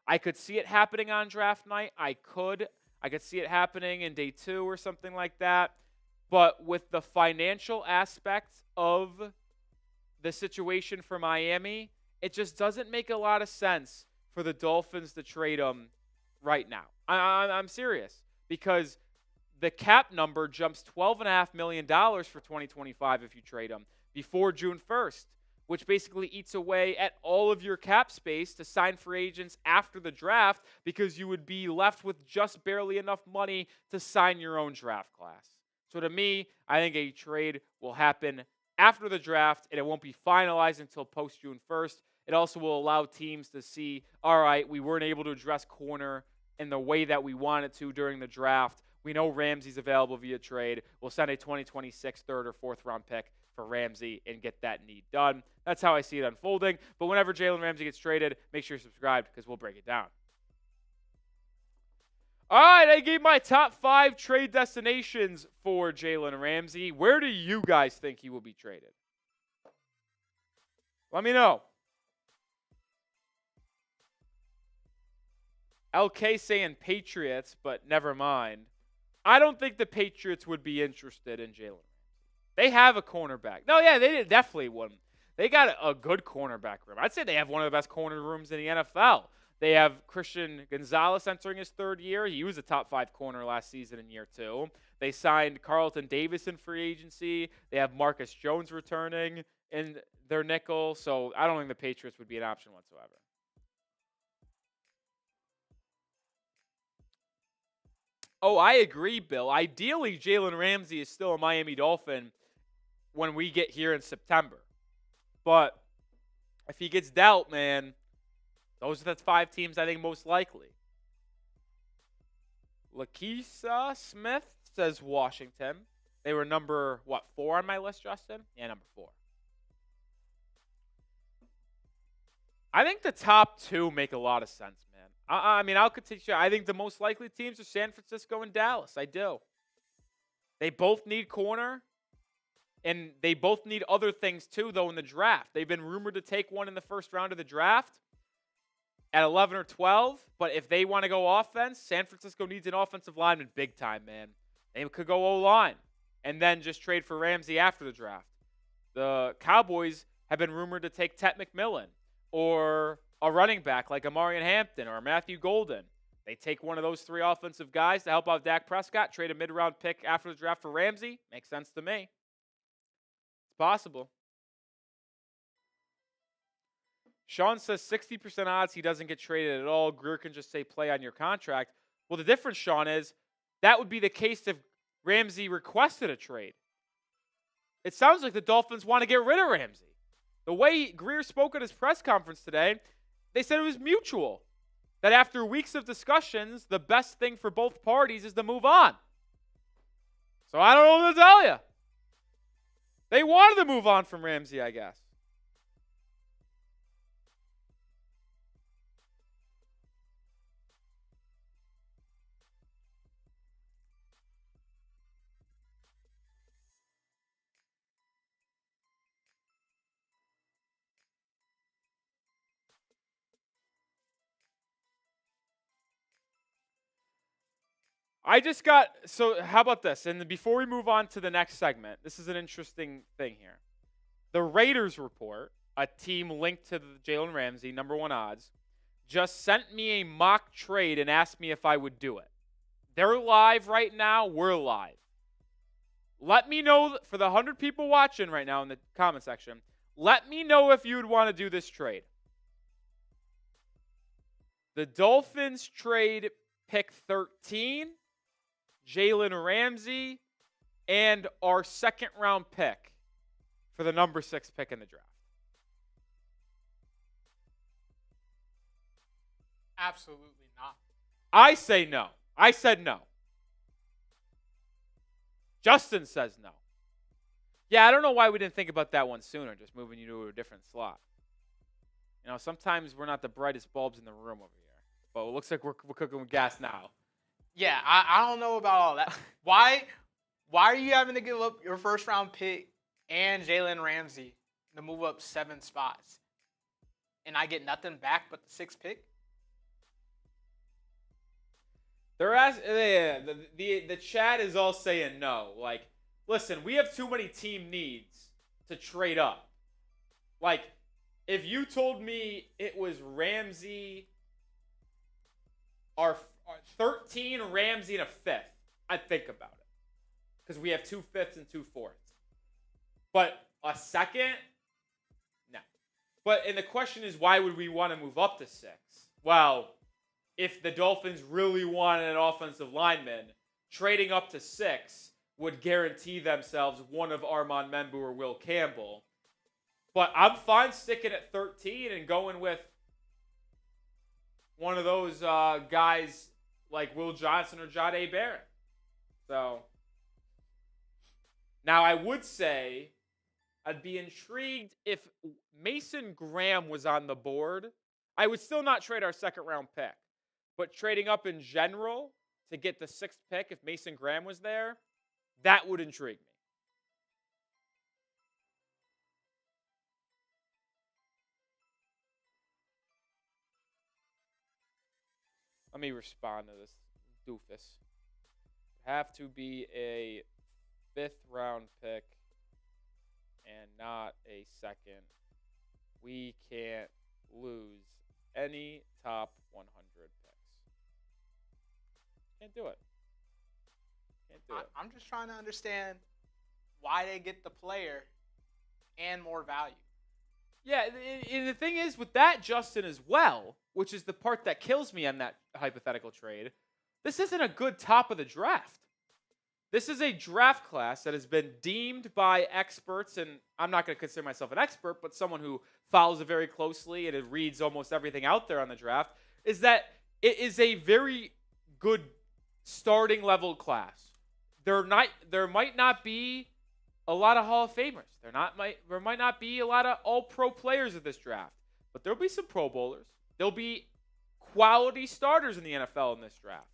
I could see it happening on draft night. I could see it happening in day 2 or something like that. But with the financial aspects of the situation for Miami, it just doesn't make a lot of sense for the Dolphins to trade him right now. I'm serious, because the cap number jumps $12.5 million for 2025 if you trade him before June 1st, which basically eats away at all of your cap space to sign free agents after the draft, because you would be left with just barely enough money to sign your own draft class. So to me, I think a trade will happen after the draft, and it won't be finalized until post-June 1st. It also will allow teams to see, all right, we weren't able to address corner in the way that we wanted to during the draft. We know Ramsey's available via trade. We'll send a 2026 third or fourth round pick for Ramsey and get that need done. That's how I see it unfolding. But whenever Jalen Ramsey gets traded, make sure you're subscribed, because we'll break it down. All right, I gave my top 5 trade destinations for Jalen Ramsey. Where do you guys think he will be traded? Let me know. LK saying Patriots, but never mind. I don't think the Patriots would be interested in Jalen Ramsey. They have a cornerback. No, yeah, they definitely wouldn't. They got a good cornerback room. I'd say they have one of the best corner rooms in the NFL. They have Christian Gonzalez entering his 3rd year. He was a top 5 corner last season in year 2. They signed Carlton Davis in free agency. They have Marcus Jones returning in their nickel. So I don't think the Patriots would be an option whatsoever. Oh, I agree, Bill. Ideally, Jalen Ramsey is still a Miami Dolphin when we get here in September. But if he gets dealt, man, those are the 5 teams I think most likely. Lakeisha Smith says Washington. They were number, 4 on my list, Justin? Yeah, number 4. I think the top 2 make a lot of sense, man. I mean, I'll continue. I think the most likely teams are San Francisco and Dallas. I do. They both need corner, and they both need other things too, though, in the draft. They've been rumored to take one in the first round of the draft at 11 or 12, but if they want to go offense, San Francisco needs an offensive lineman big time, man. They could go O-line and then just trade for Ramsey after the draft. The Cowboys have been rumored to take Ted McMillan or a running back like Amarian Hampton or Matthew Golden. They take one of those 3 offensive guys to help out Dak Prescott, trade a mid-round pick after the draft for Ramsey. Makes sense to me. It's possible. Sean says 60% odds he doesn't get traded at all. Grier can just say play on your contract. Well, the difference, Sean, is that would be the case if Ramsey requested a trade. It sounds like the Dolphins want to get rid of Ramsey. The way Grier spoke at his press conference today, they said it was mutual. That after weeks of discussions, the best thing for both parties is to move on. So I don't know what to tell you. They wanted to move on from Ramsey, I guess. So how about this? And before we move on to the next segment, this is an interesting thing here. The Raiders report, a team linked to the Jalen Ramsey, number 1 odds, just sent me a mock trade and asked me if I would do it. They're live right now. We're live. Let me know, for the 100 people watching right now in the comment section, let me know if you would want to do this trade. The Dolphins trade pick 13, Jalen Ramsey, and our 2nd round pick for the number 6 pick in the draft. Absolutely not. I say no. I said no. Justin says no. Yeah, I don't know why we didn't think about that one sooner, just moving you to a different slot. You know, sometimes we're not the brightest bulbs in the room over here. But it looks like we're cooking with gas now. Yeah, I don't know about all that. Why are you having to give up your first round pick and Jalen Ramsey to move up 7 spots, and I get nothing back but the 6th pick? They're asking. Yeah, the chat is all saying no. Like, listen, we have too many team needs to trade up. Like, if you told me it was Ramsey, our 13, Ramsey, and a 5th, I'd think about it. Because we have 2 5ths and 2 4ths. But a 2nd? No. And the question is, why would we want to move up to 6? Well, if the Dolphins really wanted an offensive lineman, trading up to 6 would guarantee themselves one of Armand Membu or Will Campbell. But I'm fine sticking at 13 and going with one of those guys like Will Johnson or Jahdae Barron. So, now I would say I'd be intrigued if Mason Graham was on the board. I would still not trade our 2nd round pick. But trading up in general to get the 6th pick, if Mason Graham was there, that would intrigue me. Let me respond to this doofus. Have to be a 5th round pick and not a 2nd. We can't lose any top 100 picks. Can't do it. I'm just trying to understand why they get the player and more value. Yeah, and the thing is with that, Justin, as well, which is the part that kills me on that hypothetical trade, this isn't a good top of the draft. This is a draft class that has been deemed by experts, and I'm not going to consider myself an expert, but someone who follows it very closely and it reads almost everything out there on the draft, is that it is a very good starting level class. There might not be a lot of Hall of Famers. There might not be a lot of all-pro players at this draft, but there'll be some Pro Bowlers. There'll be quality starters in the NFL in this draft.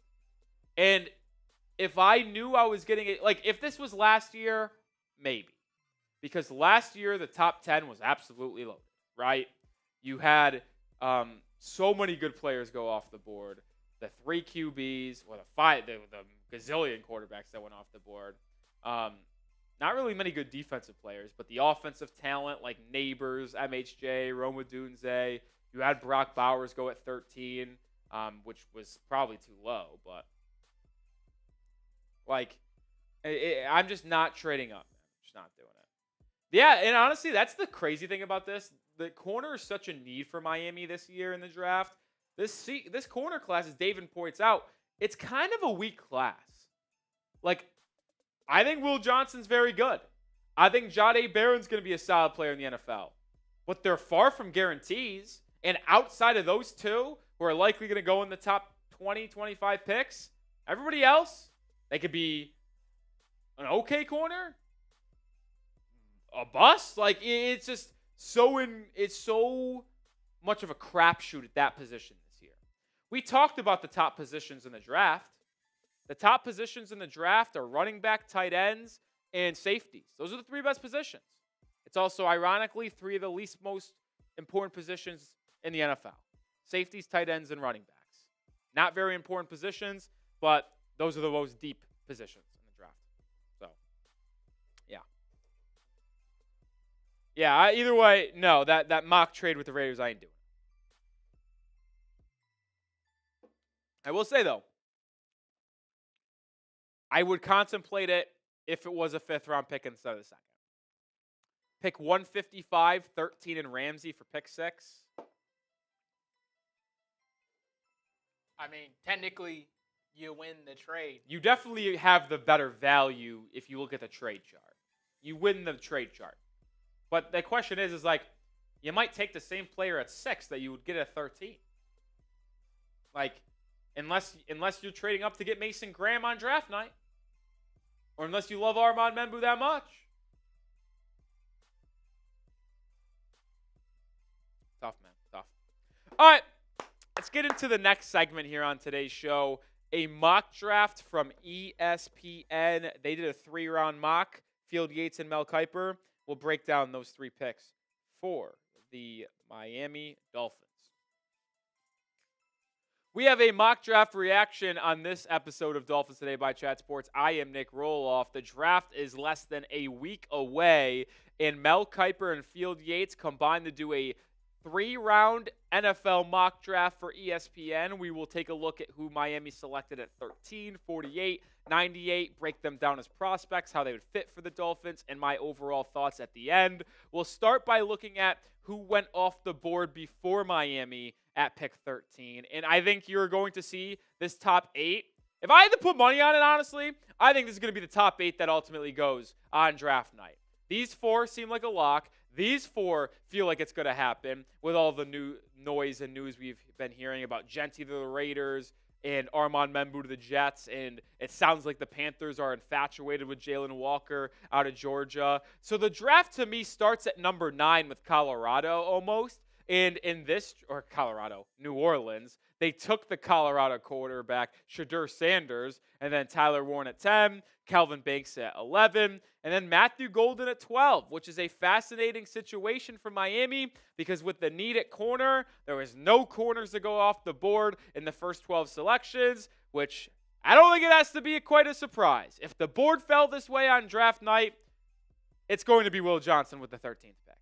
And if I knew I was getting it, like if this was last year, maybe. Because last year the top 10 was absolutely loaded, right? You had so many good players go off the board. The 3 QBs, or the gazillion quarterbacks that went off the board. Not really many good defensive players, but the offensive talent like Neighbors, MHJ, Rome Odunze. You had Brock Bowers go at 13, which was probably too low, but I'm just not trading up, man. I'm just not doing it. Yeah, and honestly, that's the crazy thing about this. The corner is such a need for Miami this year in the draft. This corner class, as David points out, it's kind of a weak class. Like, I think Will Johnson's very good. I think Jahdae Barron's going to be a solid player in the NFL. But they're far from guarantees. And outside of those two, who are likely going to go in the top 20, 25 picks, everybody else, they could be an okay corner, a bust. Like, it's just it's so much of a crapshoot at that position this year. We talked about the top positions in the draft. The top positions in the draft are running back, tight ends, and safeties. Those are the 3 best positions. It's also, ironically, 3 of the least most important positions in the NFL. Safeties, tight ends, and running backs. Not very important positions, but those are the most deep positions in the draft. So, yeah. Yeah, either way, no, that mock trade with the Raiders, I ain't doing. I will say, though, I would contemplate it if it was a 5th round pick instead of the 2nd. Pick 155, 13, and Ramsey for pick 6. I mean, technically, you win the trade. You definitely have the better value if you look at the trade chart. You win the trade chart. But the question is like, you might take the same player at 6 that you would get at 13. Like, unless you're trading up to get Mason Graham on draft night. Or unless you love Armand Membu that much. Tough, man. Tough. All right. Let's get into the next segment here on today's show. A mock draft from ESPN. They did a 3-round mock. Field Yates and Mel Kiper. We'll break down those 3 picks for the Miami Dolphins. We have a mock draft reaction on this episode of Dolphins Today by Chat Sports. I am Nic Rohloff. The draft is less than a week away, and Mel Kiper and Field Yates combined to do a 3-round NFL mock draft for ESPN. We will take a look at who Miami selected at 13, 48, 98, break them down as prospects, how they would fit for the Dolphins, and my overall thoughts at the end. We'll start by looking at who went off the board before Miami at pick 13. And I think you're going to see this top 8. If I had to put money on it, honestly, I think this is going to be the top 8 that ultimately goes on draft night. These 4 seem like a lock. These 4 feel like it's going to happen with all the new noise and news we've been hearing about Gentry to the Raiders and Armand Membu to the Jets. And it sounds like the Panthers are infatuated with Jalen Walker out of Georgia. So the draft to me starts at number 9 with Colorado almost. And in this, or Colorado, New Orleans, they took the Colorado quarterback, Shedeur Sanders, and then Tyler Warren at 10, Kelvin Banks at 11, and then Matthew Golden at 12, which is a fascinating situation for Miami because with the need at corner, there was no corners to go off the board in the first 12 selections, which I don't think it has to be quite a surprise. If the board fell this way on draft night, it's going to be Will Johnson with the 13th pick.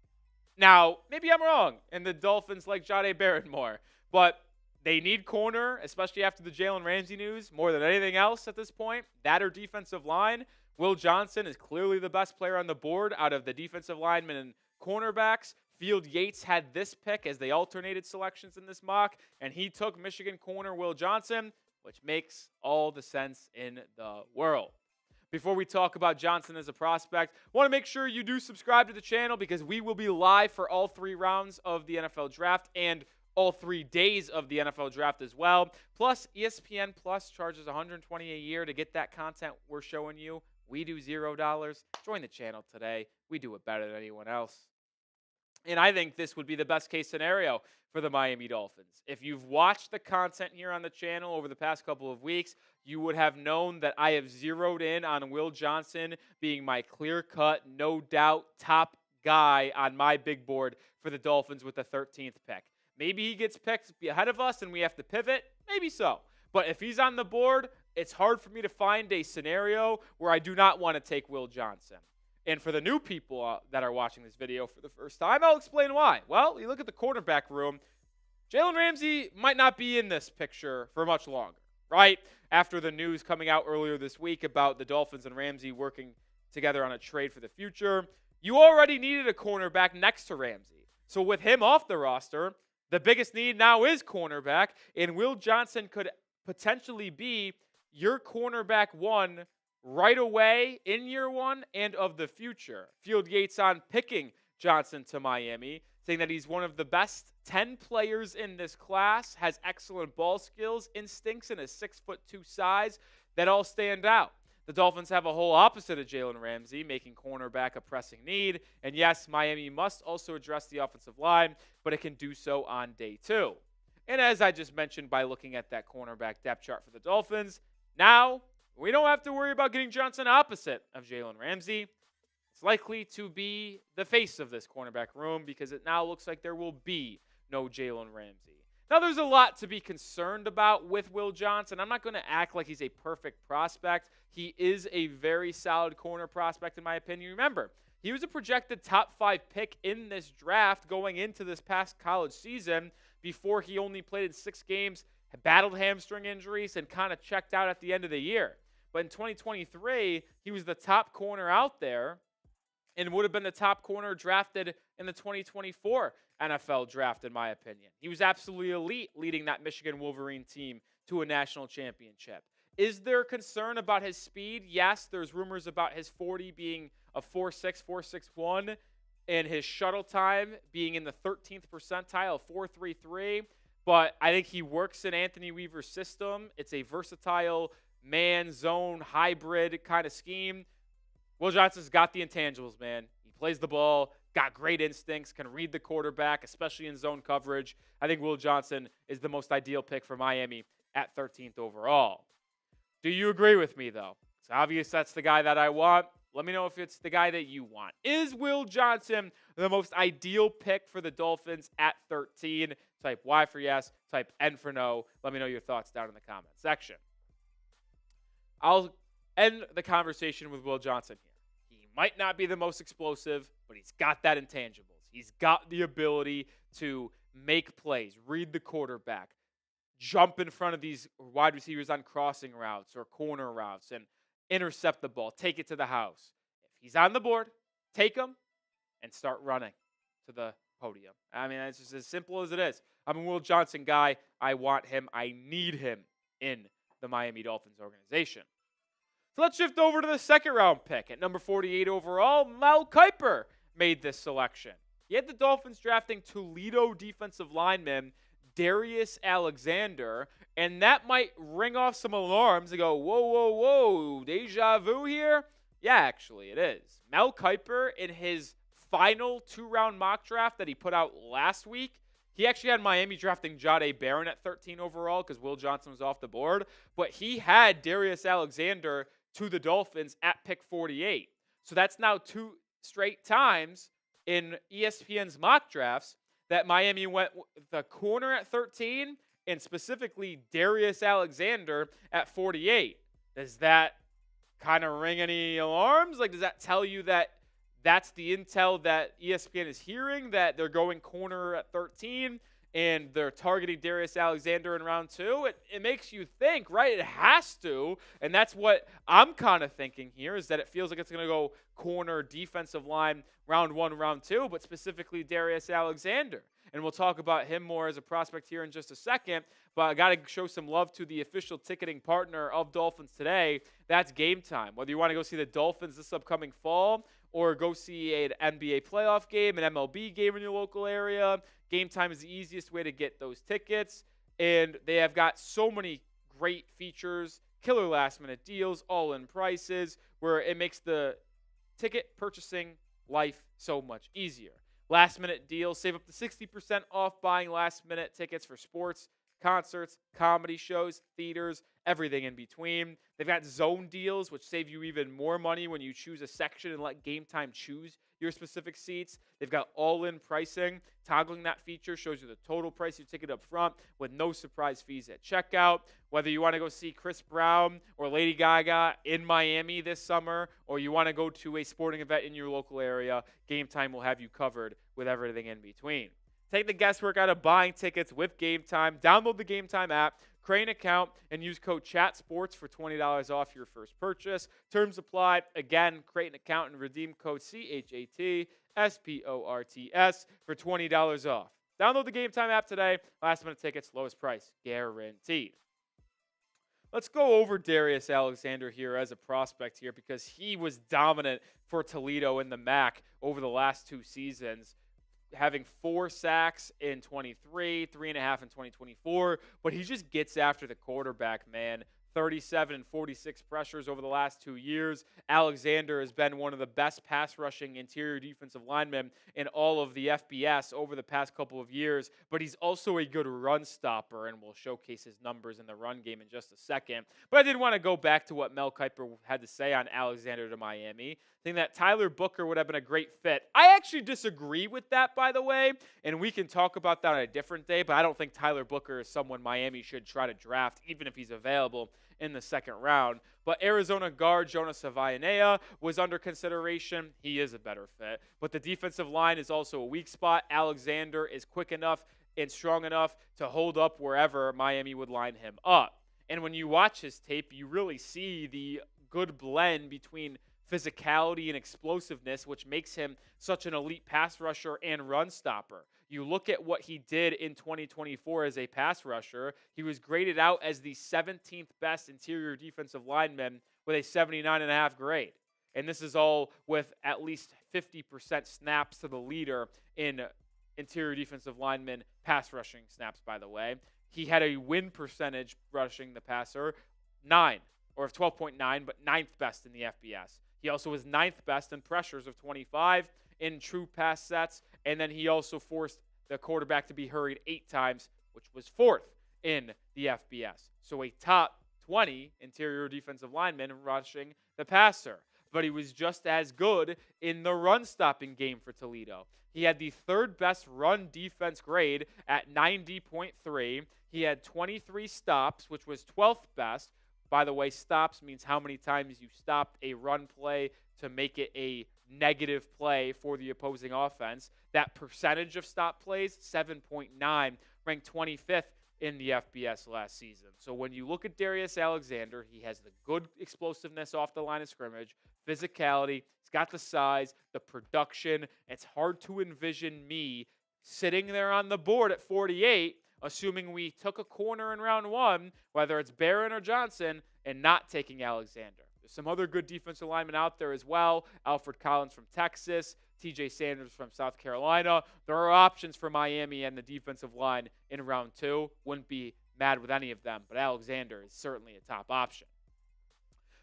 Now, maybe I'm wrong, and the Dolphins like Jahdae Barrett more, but they need corner, especially after the Jalen Ramsey news, more than anything else at this point. That or defensive line. Will Johnson is clearly the best player on the board out of the defensive linemen and cornerbacks. Field Yates had this pick as they alternated selections in this mock, and he took Michigan corner Will Johnson, which makes all the sense in the world. Before we talk about Johnson as a prospect, I want to make sure you do subscribe to the channel because we will be live for all 3 rounds of the NFL draft and all 3 days of the NFL draft as well. Plus, ESPN Plus charges $120 a year to get that content we're showing you. We do $0. Join the channel today. We do it better than anyone else. And I think this would be the best case scenario for the Miami Dolphins. If you've watched the content here on the channel over the past couple of weeks, you would have known that I have zeroed in on Will Johnson being my clear-cut, no doubt, top guy on my big board for the Dolphins with the 13th pick. Maybe he gets picked ahead of us and we have to pivot. Maybe so. But if he's on the board, it's hard for me to find a scenario where I do not want to take Will Johnson. And for the new people that are watching this video for the first time, I'll explain why. Well, you look at the quarterback room, Jalen Ramsey might not be in this picture for much longer, right? After the news coming out earlier this week about the Dolphins and Ramsey working together on a trade for the future, you already needed a cornerback next to Ramsey. So with him off the roster, the biggest need now is cornerback, and Will Johnson could potentially be your cornerback 1 right away in year 1 and of the future. Field Yates on picking Johnson to Miami, saying that he's one of the best 10 players in this class, has excellent ball skills, instincts, and a 6'2" size that all stand out. The Dolphins have a whole opposite of Jalen Ramsey, making cornerback a pressing need. And yes, Miami must also address the offensive line, but it can do so on day 2. And as I just mentioned by looking at that cornerback depth chart for the Dolphins, now we don't have to worry about getting Johnson opposite of Jalen Ramsey. It's likely to be the face of this cornerback room because it now looks like there will be no Jalen Ramsey. Now, there's a lot to be concerned about with Will Johnson. I'm not going to act like he's a perfect prospect. He is a very solid corner prospect, in my opinion. Remember, he was a projected top 5 pick in this draft going into this past college season before he only played in 6 games, battled hamstring injuries, and kind of checked out at the end of the year. But in 2023, he was the top corner out there and would have been the top corner drafted in the 2024 NFL draft, in my opinion. He was absolutely elite leading that Michigan Wolverine team to a national championship. Is there concern about his speed? Yes, there's rumors about his 40 being a 4.6, 4.61, and his shuttle time being in the 13th percentile, 4.33. But I think he works in Anthony Weaver's system. It's a versatile man-zone hybrid kind of scheme. Will Johnson's got the intangibles, man. He plays the ball, got great instincts, can read the quarterback, especially in zone coverage. I think Will Johnson is the most ideal pick for Miami at 13th overall. Do you agree with me, though? It's obvious that's the guy that I want. Let me know if it's the guy that you want. Is Will Johnson the most ideal pick for the Dolphins at 13? Type Y for yes, type N for no. Let me know your thoughts down in the comment section. I'll end the conversation with Will Johnson here. He might not be the most explosive, but he's got that intangibles. He's got the ability to make plays, read the quarterback, jump in front of these wide receivers on crossing routes or corner routes and intercept the ball, take it to the house. If he's on the board, take him and start running to the podium. I mean, it's just as simple as it is. I'm a Will Johnson guy. I want him. I need him in the Miami Dolphins organization. So let's shift over to the second round pick. At number 48 overall, Mel Kiper made this selection. He had the Dolphins drafting Toledo defensive lineman Darius Alexander, and that might ring off some alarms and go, whoa, whoa, whoa, deja vu here? Yeah, actually, it is. Mel Kiper, in his final 2-round mock draft that he put out last week, he actually had Miami drafting Jahdae Barron at 13 overall because Will Johnson was off the board, but he had Darius Alexander to the Dolphins at pick 48. So that's now 2 straight times in ESPN's mock drafts that Miami went the corner at 13 and specifically Darius Alexander at 48. Does that kind of ring any alarms? Like, does that tell you that that's the intel that ESPN is hearing, that they're going corner at 13 and they're targeting Darius Alexander in round 2? It makes you think, right? It has to. And that's what I'm kind of thinking here, is that it feels like it's going to go corner, defensive line, round 1, round 2, but specifically Darius Alexander. And we'll talk about him more as a prospect here in just a second. But I got to show some love to the official ticketing partner of Dolphins Today. That's Game Time. Whether you want to go see the Dolphins this upcoming fall or go see an NBA playoff game, an MLB game in your local area, Game Time is the easiest way to get those tickets. And they have got so many great features, killer last-minute deals, all-in prices, where it makes the ticket purchasing life so much easier. Last-minute deals, save up to 60% off buying last-minute tickets for sports, concerts, comedy shows, theaters, everything in between. They've got zone deals, which save you even more money when you choose a section and let Game Time choose your specific seats. They've got all-in pricing. Toggling that feature shows you the total price of your ticket up front with no surprise fees at checkout. Whether you want to go see Chris Brown or Lady Gaga in Miami this summer, or you want to go to a sporting event in your local area, Game Time will have you covered with everything in between. Take the guesswork out of buying tickets with Game Time. Download the Game Time app, create an account, and use code CHATSPORTS for $20 off your first purchase. Terms apply. Again, create an account and redeem code CHATSPORTS for $20 off. Download the Game Time app today. Last-minute tickets, lowest price, guaranteed. Let's go over Darius Alexander here as a prospect here because he was dominant for Toledo in the MAC over the last 2 seasons, having 4 sacks in 23, 3.5 in 2024, but he just gets after the quarterback, man. 37 and 46 pressures over the last 2 years. Alexander has been one of the best pass rushing interior defensive linemen in all of the FBS over the past couple of years, but he's also a good run stopper, and we'll showcase his numbers in the run game in just a second. But I did want to go back to what Mel Kiper had to say on Alexander to Miami, saying that Tyler Booker would have been a great fit. I actually disagree with that, by the way, and we can talk about that on a different day, but I don't think Tyler Booker is someone Miami should try to draft, even if he's available in the second round. But Arizona guard Jonas Savaianea was under consideration. He is a better fit. But the defensive line is also a weak spot. Alexander is quick enough and strong enough to hold up wherever Miami would line him up. And when you watch his tape, you really see the good blend between physicality and explosiveness, which makes him such an elite pass rusher and run stopper. You look at what he did in 2024 as a pass rusher. He was graded out as the 17th best interior defensive lineman with a 79.5 grade. And this is all with at least 50% snaps to the leader in interior defensive lineman pass rushing snaps, by the way. He had a win percentage rushing the passer, 9, or 12.9, but 9th best in the FBS. He also was 9th best in pressures of 25 in true pass sets, and then he also forced the quarterback to be hurried 8 times, which was 4th in the FBS. So a top 20 interior defensive lineman rushing the passer. But he was just as good in the run-stopping game for Toledo. He had the 3rd best run defense grade at 90.3. He had 23 stops, which was 12th best. By the way, stops means how many times you stopped a run play to make it a negative play for the opposing offense. That percentage of stop plays, 7.9, ranked 25th in the FBS last season. So when you look at Darius Alexander, he has the good explosiveness off the line of scrimmage, physicality, he's got the size, the production. It's hard to envision me sitting there on the board at 48, assuming we took a corner in round 1, whether it's Barron or Johnson, and not taking Alexander. There's some other good defensive linemen out there as well. Alfred Collins from Texas, TJ Sanders from South Carolina. There are options for Miami and the defensive line in round 2. Wouldn't be mad with any of them, but Alexander is certainly a top option.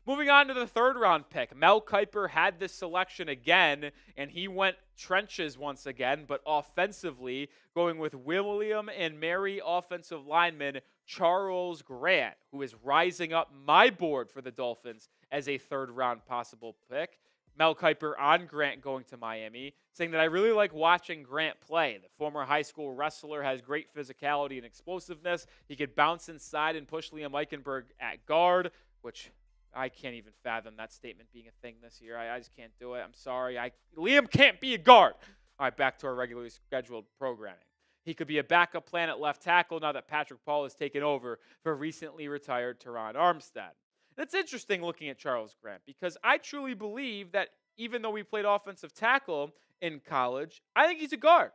Moving on to the 3rd round pick, Mel Kiper had this selection again, and he went trenches once again, but offensively, going with William and Mary offensive lineman Charles Grant, who is rising up my board for the Dolphins as a 3rd round possible pick. Mel Kiper on Grant going to Miami, saying that I really like watching Grant play. The former high school wrestler has great physicality and explosiveness. He could bounce inside and push Liam Eichenberg at guard, which I can't even fathom that statement being a thing this year. I just can't do it. I'm sorry. Liam can't be a guard. All right, back to our regularly scheduled programming. He could be a backup plan at left tackle now that Patrick Paul has taken over for recently retired Teron Armstead. And it's interesting looking at Charles Grant because I truly believe that even though he played offensive tackle in college, I think he's a guard,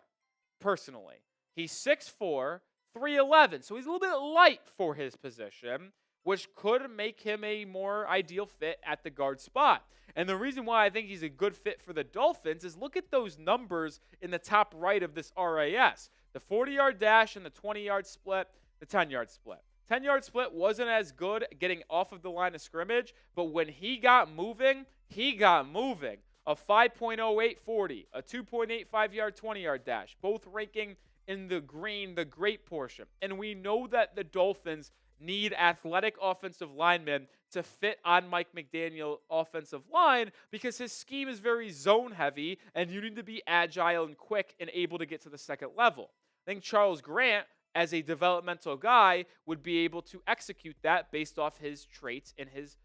personally. He's 6'4", 311, so he's a little bit light for his position, which could make him a more ideal fit at the guard spot. And the reason why I think he's a good fit for the Dolphins is look at those numbers in the top right of this RAS. The 40-yard dash and the 20-yard split, the 10-yard split. 10-yard split wasn't as good getting off of the line of scrimmage, but when he got moving, he got moving. A 5.08 40, a 2.85-yard 20-yard dash, both ranking in the green, the great portion. And we know that the Dolphins need athletic offensive linemen to fit on Mike McDaniel's offensive line because his scheme is very zone heavy and you need to be agile and quick and able to get to the second level. I think Charles Grant, as a developmental guy, would be able to execute that based off his traits and his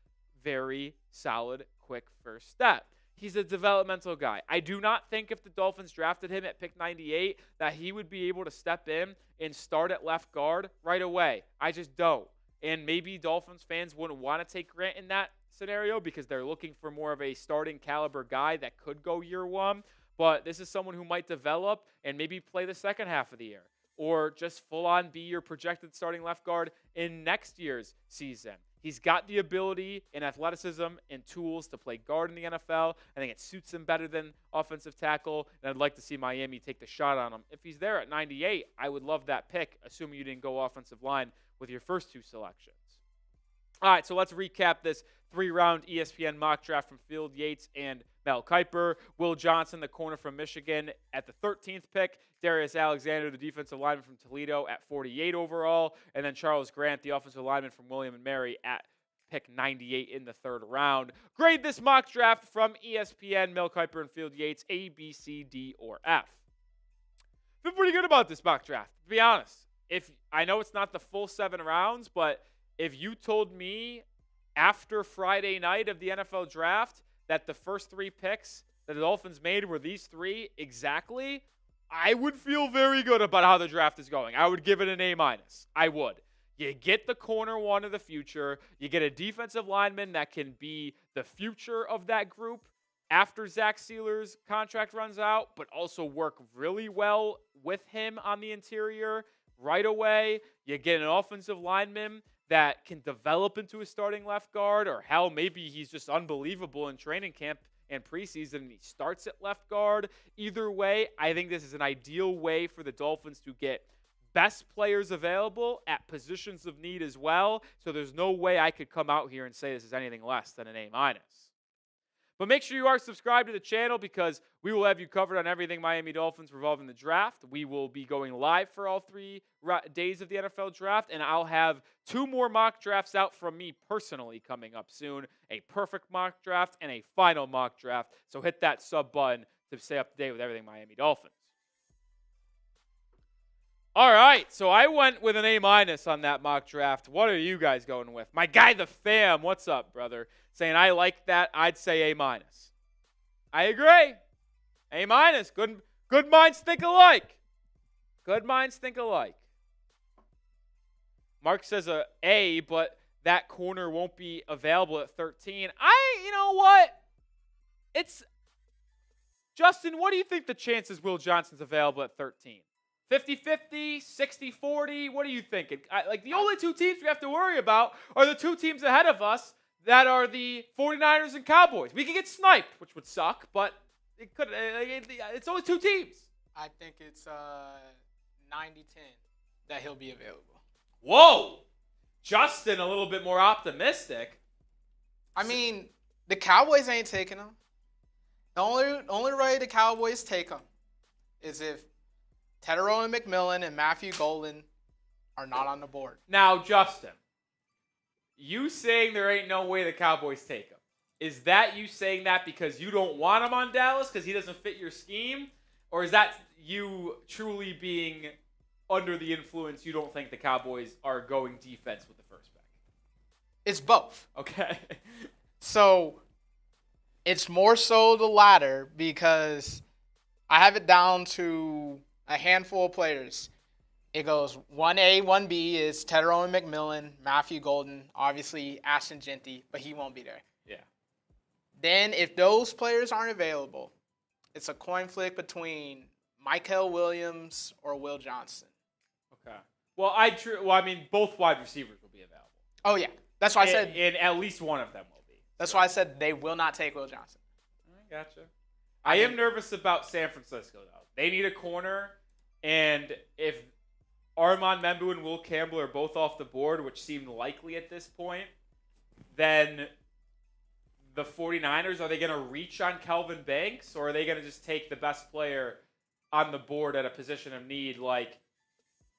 very solid, quick first step. He's a developmental guy. I do not think if the Dolphins drafted him at pick 98 that he would be able to step in and start at left guard right away. I just don't. And maybe Dolphins fans wouldn't want to take Grant in that scenario because they're looking for more of a starting caliber guy that could go year 1. But this is someone who might develop and maybe play the second half of the year or just full-on be your projected starting left guard in next year's season. He's got the ability and athleticism and tools to play guard in the NFL. I think it suits him better than offensive tackle, and I'd like to see Miami take the shot on him. If he's there at 98, I would love that pick, assuming you didn't go offensive line with your first 2 selections. All right, so let's recap this 3-round ESPN mock draft from Field Yates and Mel Kiper. Will Johnson, the corner from Michigan, at the 13th pick. Darius Alexander, the defensive lineman from Toledo, at 48 overall. And then Charles Grant, the offensive lineman from William & Mary, at pick 98 in the 3rd round. Grade this mock draft from ESPN, Mel Kiper and Field Yates, A, B, C, D, or F. Feel pretty good about this mock draft, to be honest. I know it's not the full 7 rounds, but if you told me after Friday night of the NFL draft that the first 3 picks that the Dolphins made were these 3 exactly, I would feel very good about how the draft is going. I would give it an A-. I would. You get the corner one of the future. You get a defensive lineman that can be the future of that group after Zach Sealer's contract runs out, but also work really well with him on the interior right away. You get an offensive lineman that can develop into a starting left guard, or hell, maybe he's just unbelievable in training camp and preseason and he starts at left guard. Either way, I think this is an ideal way for the Dolphins to get best players available at positions of need as well. So there's no way I could come out here and say this is anything less than an A-. But make sure you are subscribed to the channel because we will have you covered on everything Miami Dolphins revolving the draft. We will be going live for all 3 days of the NFL draft, and I'll have 2 more mock drafts out from me personally coming up soon, a perfect mock draft and a final mock draft. So hit that sub button to stay up to date with everything Miami Dolphins. All right, so I went with an A- on that mock draft. What are you guys going with? My guy, the fam, what's up, brother? Saying I like that, I'd say A-. I agree. A-. Good minds think alike. Good minds think alike. Mark says a A, but that corner won't be available at 13. You know what? Justin, what do you think the chances Will Johnson's available at 13? 50-50, 60-40, what are you thinking? The only 2 teams we have to worry about are the 2 teams ahead of us that are the 49ers and Cowboys. We could get sniped, which would suck, but it could. It's only 2 teams. I think it's 90-10 that he'll be available. Whoa! Justin, a little bit more optimistic. I mean, the Cowboys ain't taking him. The only way the Cowboys take him is if Tetero McMillan and Matthew Golden are not on the board. Now, Justin, you saying there ain't no way the Cowboys take him. Is that you saying that because you don't want him on Dallas because he doesn't fit your scheme? Or is that you truly being under the influence you don't think the Cowboys are going defense with the first pick? It's both. Okay. So, it's more so the latter because I have it down to a handful of players. It goes 1A, 1B is Tetero McMillan, Matthew Golden, obviously Ashton Genty, but he won't be there. Yeah. Then if those players aren't available, it's a coin flip between Michael Williams or Will Johnson. Okay. Well, I mean, both wide receivers will be available. Oh, yeah. That's why I said. And at least one of them will be. That's why I said they will not take Will Johnson. I gotcha. I am nervous about San Francisco, though. They need a corner, and if Armand Membu and Will Campbell are both off the board, which seemed likely at this point, then the 49ers, are they going to reach on Kelvin Banks, or are they going to just take the best player on the board at a position of need like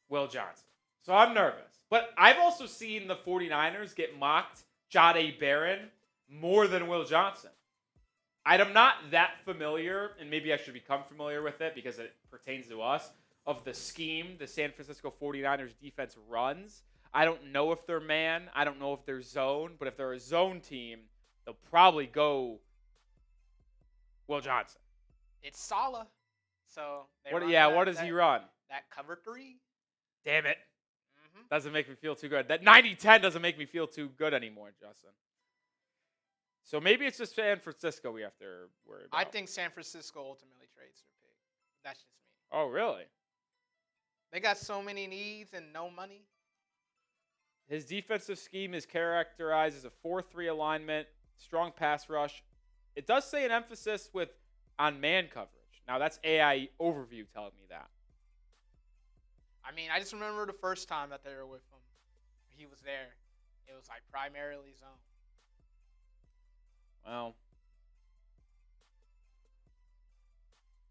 Will Johnson? So I'm nervous. But I've also seen the 49ers get mocked Jahdae Barron more than Will Johnson. I'm not that familiar, and maybe I should become familiar with it because it pertains to us, of the scheme the San Francisco 49ers defense runs. I don't know if they're man. I don't know if they're zone. But if they're a zone team, they'll probably go Will Johnson. It's Saleh. So what does he run? That cover 3. Damn it. Doesn't make me feel too good. That 90-10 doesn't make me feel too good anymore, Justin. So maybe it's just San Francisco we have to worry about. I think San Francisco ultimately trades their pick. That's just me. Oh, really? They got so many needs and no money. His defensive scheme is characterized as a 4-3 alignment, strong pass rush. It does say an emphasis on man coverage. Now, that's AI overview telling me that. I mean, I just remember the first time that they were with him. He was there. It was like primarily zone. Well,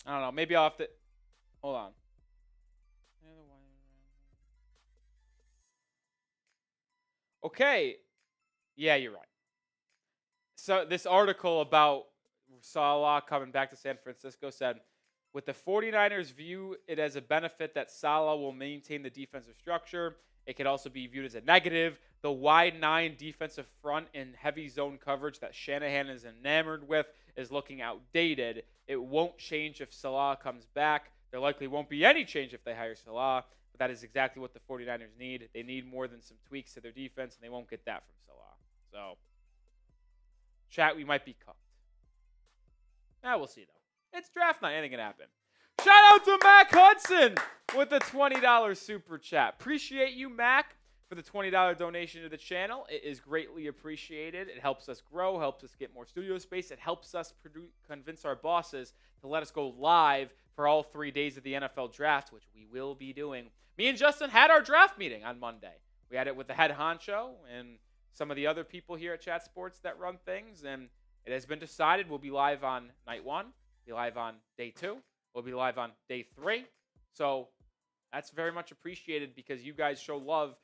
I don't know. Maybe I'll have to. Hold on. Okay. Yeah, you're right. So this article about Saleh coming back to San Francisco said, with the 49ers view it as a benefit that Saleh will maintain the defensive structure. It could also be viewed as a negative. The wide 9 defensive front and heavy zone coverage that Shanahan is enamored with is looking outdated. It won't change if Saleh comes back. There likely won't be any change if they hire Saleh, but that is exactly what the 49ers need. They need more than some tweaks to their defense, and they won't get that from Saleh. So, chat, we might be cooked. We'll see, though. It's draft night. Anything can happen. Shout out to Mac Hudson with the $20 super chat. Appreciate you, Mac, for the $20 donation to the channel. It is greatly appreciated. It helps us grow, helps us get more studio space. It helps us convince our bosses to let us go live for all 3 days of the NFL draft, which we will be doing. Me and Justin had our draft meeting on Monday. We had it with the head honcho and some of the other people here at Chat Sports that run things, and It has been decided we'll be live on night 1, be live on day 2, we'll be live on day 3. So that's very much appreciated because you guys show love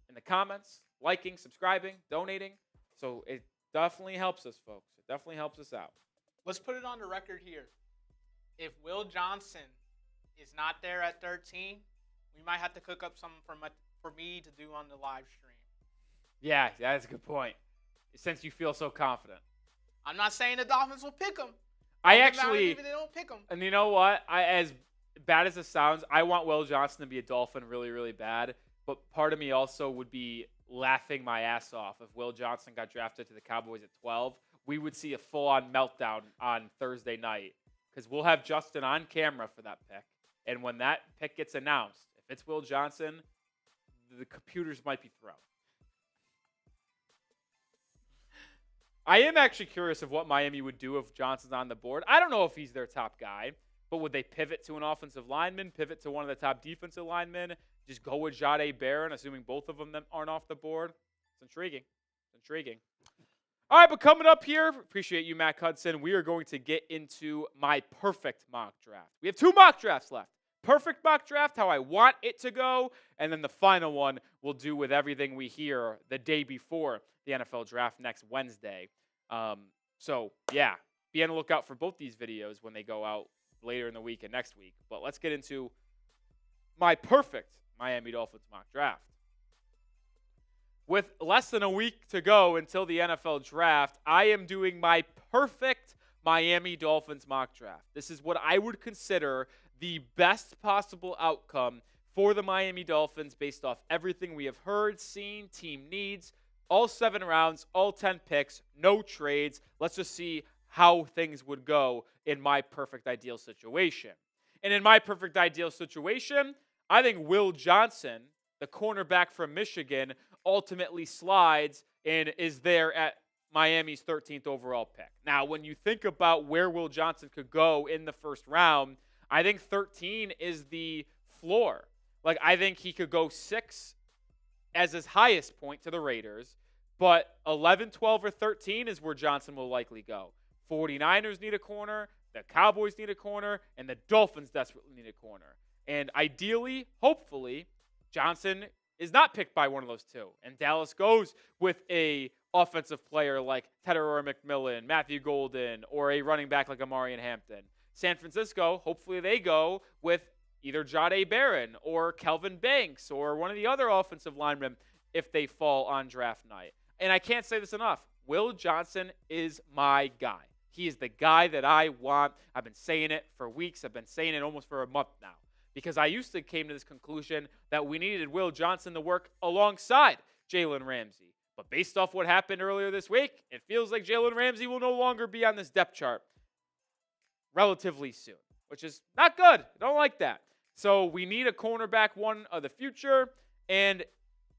in the comments, liking, subscribing, donating. So it definitely helps us, folks. It definitely helps us out. Let's put it on the record here. If Will Johnson is not there at 13, we might have to cook up something for me to do on the live stream. Yeah, that's a good point. Since you feel so confident. I'm not saying the Dolphins will pick him. Even they don't pick him. And you know what? As bad as it sounds, I want Will Johnson to be a Dolphin really, really bad. But part of me also would be laughing my ass off if Will Johnson got drafted to the Cowboys at 12. We would see a full-on meltdown on Thursday night because we'll have Justin on camera for that pick. And when that pick gets announced, if it's Will Johnson, the computers might be thrown. I am actually curious of what Miami would do if Johnson's on the board. I don't know if he's their top guy, but would they pivot to an offensive lineman, pivot to one of the top defensive linemen, just go with Jade Barron, assuming both of them aren't off the board? It's intriguing. It's intriguing. All right, but coming up here, appreciate you, Matt Hudson. We are going to get into my perfect mock draft. We have 2 mock drafts left. Perfect mock draft, how I want it to go, and then the final one we'll do with everything we hear the day before the NFL draft next Wednesday. So, yeah, be on the lookout for both these videos when they go out later in the week and next week. But let's get into my perfect Miami Dolphins mock draft. With less than a week to go until the NFL draft, I am doing my perfect Miami Dolphins mock draft. This is what I would consider the best possible outcome for the Miami Dolphins based off everything we have heard, seen, team needs, all 7 rounds, all 10 picks, no trades. Let's just see how things would go in my perfect ideal situation. And in my perfect ideal situation, I think Will Johnson, the cornerback from Michigan, ultimately slides and is there at Miami's 13th overall pick. Now, when you think about where Will Johnson could go in the first round, I think 13 is the floor. Like, I think he could go 6 as his highest point to the Raiders, but 11, 12, or 13 is where Johnson will likely go. 49ers need a corner, the Cowboys need a corner, and the Dolphins desperately need a corner. And ideally, hopefully, Johnson is not picked by one of those 2. And Dallas goes with a offensive player like Tedder McMillan, Matthew Golden, or a running back like Amarian Hampton. San Francisco, hopefully they go with either Jade Barron or Kelvin Banks or one of the other offensive linemen if they fall on draft night. And I can't say this enough. Will Johnson is my guy. He is the guy that I want. I've been saying it for weeks. I've been saying it almost for a month now. Because I used to came to this conclusion that we needed Will Johnson to work alongside Jalen Ramsey. But based off what happened earlier this week, it feels like Jalen Ramsey will no longer be on this depth chart relatively soon, which is not good. I don't like that. So we need a cornerback one of the future, and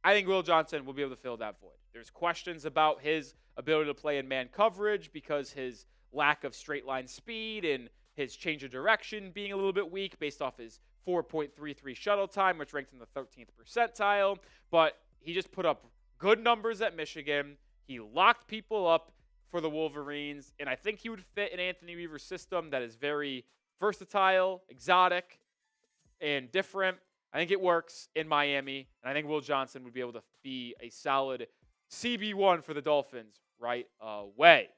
I think Will Johnson will be able to fill that void. There's questions about his ability to play in man coverage because his lack of straight line speed and his change of direction being a little bit weak based off his 4.33 shuttle time, which ranked in the 13th percentile. But he just put up good numbers at Michigan. He locked people up for the Wolverines, and I think he would fit in Anthony Weaver's system that is very versatile, exotic, and different. I think it works in Miami, and I think Will Johnson would be able to be a solid CB1 for the Dolphins right away.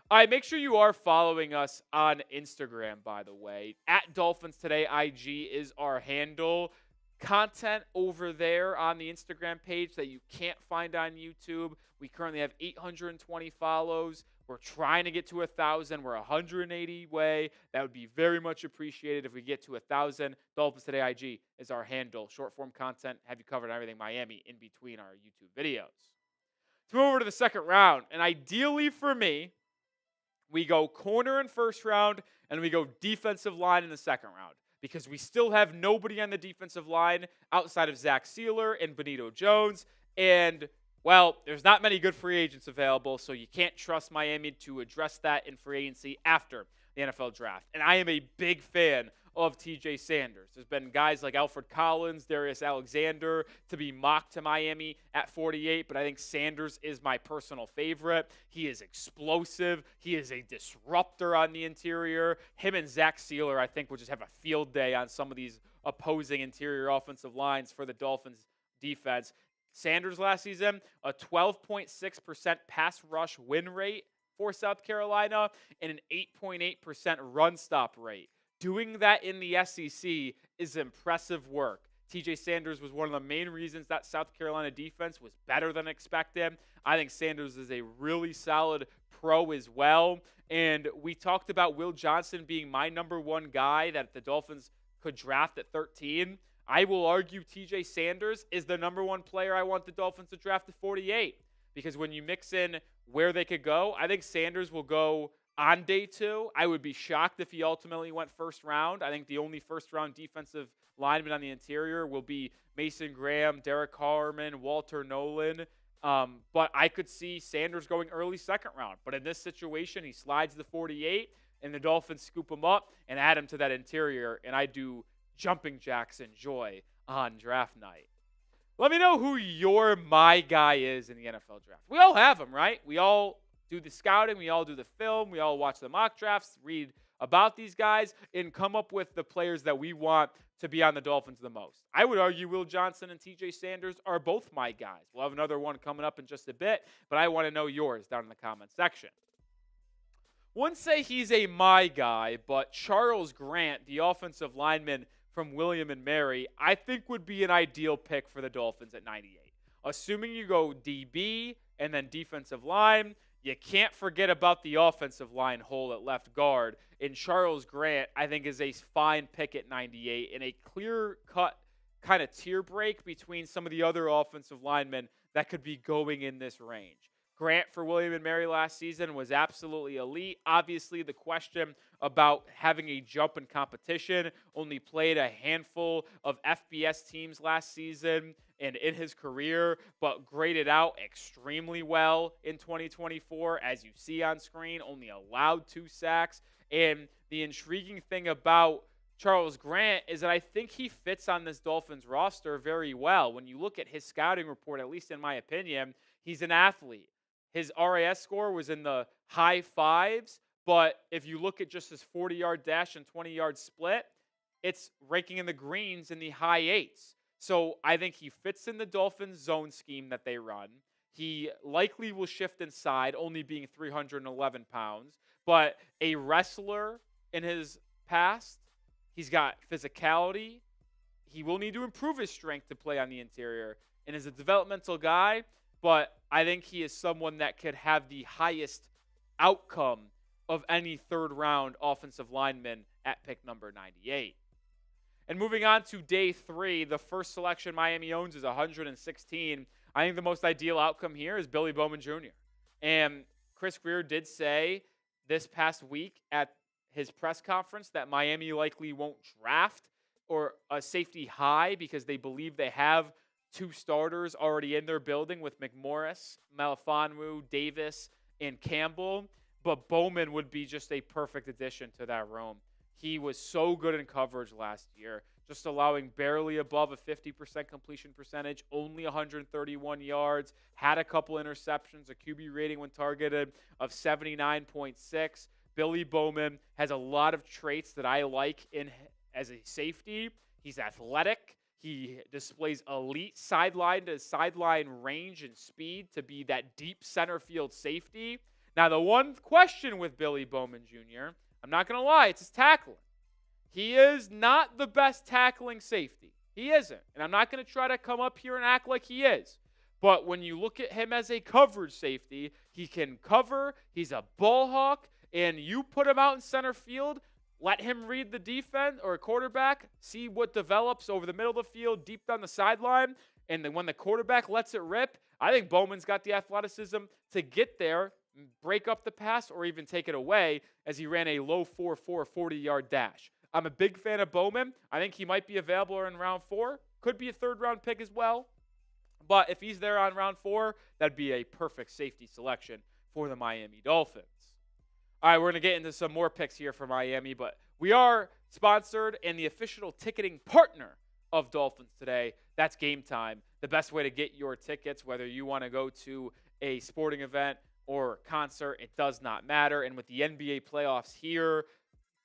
All right, make sure you are following us on Instagram, by the way. At Dolphins Today IG is our handle. Content over there on the Instagram page that you can't find on YouTube. We currently have 820 follows. We're trying to get to 1,000. We're 180 away. That would be very much appreciated if we get to 1,000. Dolphins Today IG is our handle. Short form content, have you covered everything Miami in between our YouTube videos. Let's move over to the second round. And ideally for me, we go corner in first round, and we go defensive line in the second round because we still have nobody on the defensive line outside of Zach Sealer and Benito Jones. And, well, there's not many good free agents available, so you can't trust Miami to address that in free agency after the NFL draft. And I am a big fan of TJ Sanders. There's been guys like Alfred Collins, Darius Alexander to be mocked to Miami at 48, but I think Sanders is my personal favorite. He is explosive. He is a disruptor on the interior. Him and Zach Sealer, I think, will just have a field day on some of these opposing interior offensive lines for the Dolphins defense. Sanders last season, a 12.6% pass rush win rate for South Carolina and an 8.8% run stop rate. Doing that in the SEC is impressive work. TJ Sanders was one of the main reasons that South Carolina defense was better than expected. I think Sanders is a really solid pro as well. And we talked about Will Johnson being my number one guy that the Dolphins could draft at 13. I will argue TJ Sanders is the number one player I want the Dolphins to draft at 48. Because when you mix in where they could go, I think Sanders will go on day 2. I would be shocked if he ultimately went first round. I think the only first-round defensive lineman on the interior will be Mason Graham, Derek Harmon, Walter Nolan. But I could see Sanders going early second round. But in this situation, he slides the 48, and the Dolphins scoop him up and add him to that interior, and I do jumping jacks and joy on draft night. Let me know who your my guy is in the NFL draft. We all have them, right? We all do the scouting. We all do the film. We all watch the mock drafts, read about these guys, and come up with the players that we want to be on the Dolphins the most. I would argue Will Johnson and TJ Sanders are both my guys. We'll have another one coming up in just a bit, but I want to know yours down in the comment section. Wouldn't say he's a my guy, but Charles Grant, the offensive lineman from William and Mary, I think would be an ideal pick for the Dolphins at 98. Assuming you go DB and then defensive line, you can't forget about the offensive line hole at left guard. And Charles Grant, I think, is a fine pick at 98 and a clear-cut kind of tier break between some of the other offensive linemen that could be going in this range. Grant for William and Mary last season was absolutely elite. Obviously, the question about having a jump in competition, only played a handful of FBS teams last season and in his career, but graded out extremely well in 2024. As you see on screen, only allowed 2 sacks. And the intriguing thing about Charles Grant is that I think he fits on this Dolphins roster very well. When you look at his scouting report, at least in my opinion, he's an athlete. His RAS score was in the high 5s, but if you look at just his 40-yard dash and 20-yard split, it's ranking in the greens in the high 8s. So I think he fits in the Dolphins zone scheme that they run. He likely will shift inside, only being 311 pounds, but a wrestler in his past. He's got physicality. He will need to improve his strength to play on the interior, and is a developmental guy, but I think he is someone that could have the highest outcome of any third-round offensive lineman at pick number 98. And moving on to day 3, the first selection Miami owns is 116. I think the most ideal outcome here is Billy Bowman Jr. And Chris Grier did say this past week at his press conference that Miami likely won't draft or a safety high because they believe they have 2 starters already in their building with McMorris, Malifonwu, Davis, and Campbell. But Bowman would be just a perfect addition to that room. He was so good in coverage last year, just allowing barely above a 50% completion percentage, only 131 yards, had a couple interceptions, a QB rating when targeted of 79.6. Billy Bowman has a lot of traits that I like in as a safety. He's athletic. He displays elite sideline to sideline range and speed to be that deep center field safety. Now, the one question with Billy Bowman Jr., I'm not going to lie, it's his tackling. He is not the best tackling safety. He isn't. And I'm not going to try to come up here and act like he is. But when you look at him as a coverage safety, he can cover. He's a ball hawk. And you put him out in center field, let him read the defense or quarterback, see what develops over the middle of the field, deep down the sideline. And then when the quarterback lets it rip, I think Bowman's got the athleticism to get there, break up the pass, or even take it away as he ran a low 4.4 40-yard dash. I'm a big fan of Bowman. I think he might be available in round 4. Could be a third-round pick as well. But if he's there on round 4, that'd be a perfect safety selection for the Miami Dolphins. All right, we're going to get into some more picks here for Miami, but we are sponsored and the official ticketing partner of Dolphins Today. That's Game Time, the best way to get your tickets, whether you want to go to a sporting event or concert, it does not matter. And with the NBA playoffs here,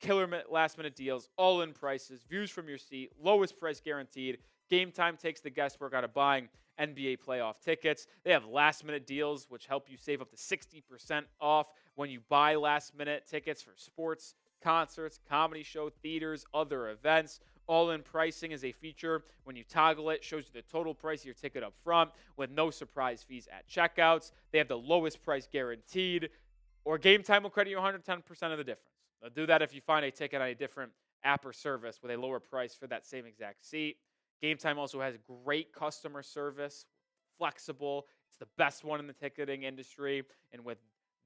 killer last-minute deals, all-in prices, views from your seat, lowest price guaranteed. Game Time takes the guesswork out of buying NBA playoff tickets. They have last-minute deals, which help you save up to 60% off when you buy last-minute tickets for sports, concerts, comedy show, theaters, other events. All-in pricing is a feature. When you toggle it, shows you the total price of your ticket up front with no surprise fees at checkouts. They have the lowest price guaranteed, or Game Time will credit you 110% of the difference. They'll do that if you find a ticket on a different app or service with a lower price for that same exact seat. Game Time also has great customer service, flexible. It's the best one in the ticketing industry. And with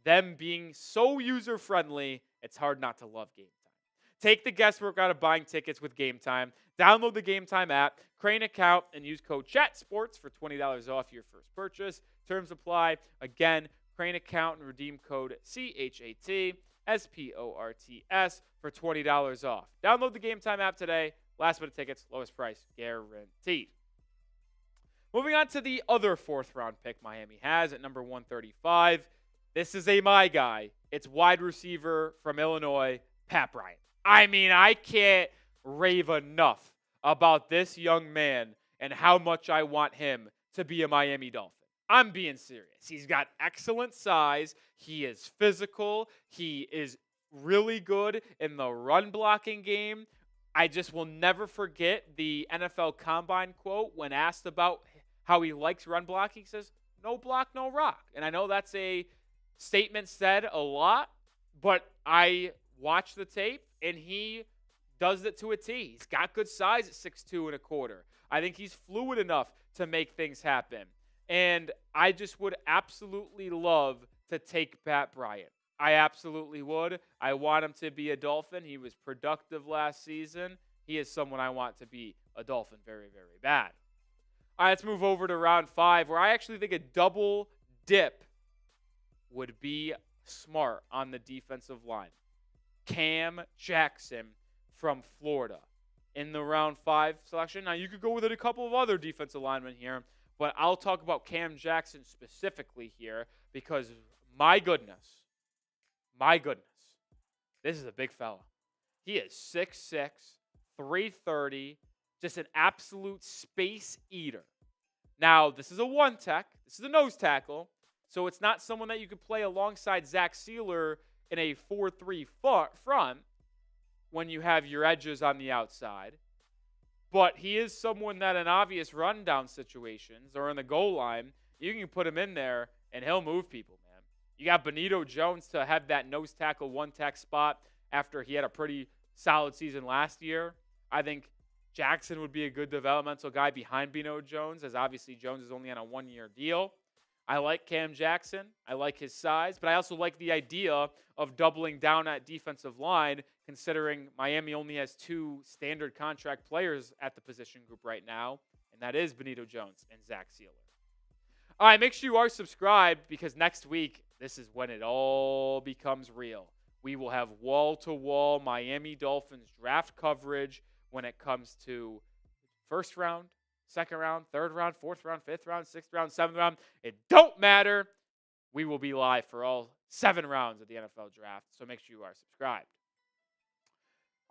them being so user-friendly, it's hard not to love Game Time. Take the guesswork out of buying tickets with Game Time. Download the Game Time app, create an account, and use code CHATSPORTS for $20 off your first purchase. Terms apply. Again, create an account and redeem code CHATSPORTS for $20 off. Download the Game Time app today. Last minute tickets, lowest price guaranteed. Moving on to the other fourth-round pick Miami has at number 135. This is my guy. It's wide receiver from Illinois, Pat Bryant. I mean, I can't rave enough about this young man and how much I want him to be a Miami Dolphin. I'm being serious. He's got excellent size. He is physical. He is really good in the run blocking game. I just will never forget the NFL Combine quote when asked about how he likes run blocking. He says, "No block, no rock." And I know that's a statement said a lot, but I watched the tape, and he does it to a T. He's got good size at 6'2 and a quarter. I think he's fluid enough to make things happen. And I just would absolutely love to take Pat Bryant. I absolutely would. I want him to be a Dolphin. He was productive last season. He is someone I want to be a Dolphin very, very bad. All right, let's move over to round 5, where I actually think a double dip would be smart on the defensive line. Cam Jackson from Florida in the round 5 selection. Now, you could go with a couple of other defensive linemen here, but I'll talk about Cam Jackson specifically here because, my goodness, this is a big fella. He is 6'6", 330, just an absolute space eater. Now, this is a one-tech. This is a nose tackle, so it's not someone that you could play alongside Zach Sealer in a 4-3 front when you have your edges on the outside. But he is someone that in obvious rundown situations or in the goal line, you can put him in there and he'll move people, man. You got Benito Jones to have that nose tackle one-tech spot after he had a pretty solid season last year. I think Jackson would be a good developmental guy behind Benito Jones, as obviously Jones is only on a one-year deal. I like Cam Jackson. I like his size, but I also like the idea of doubling down at defensive line, considering Miami only has 2 standard contract players at the position group right now, and that is Benito Jones and Zach Sealer. All right, make sure you are subscribed because next week, this is when it all becomes real. We will have wall-to-wall Miami Dolphins draft coverage when it comes to first round, second round, third round, fourth round, fifth round, sixth round, seventh round. It don't matter. We will be live for all 7 rounds of the NFL draft, so make sure you are subscribed.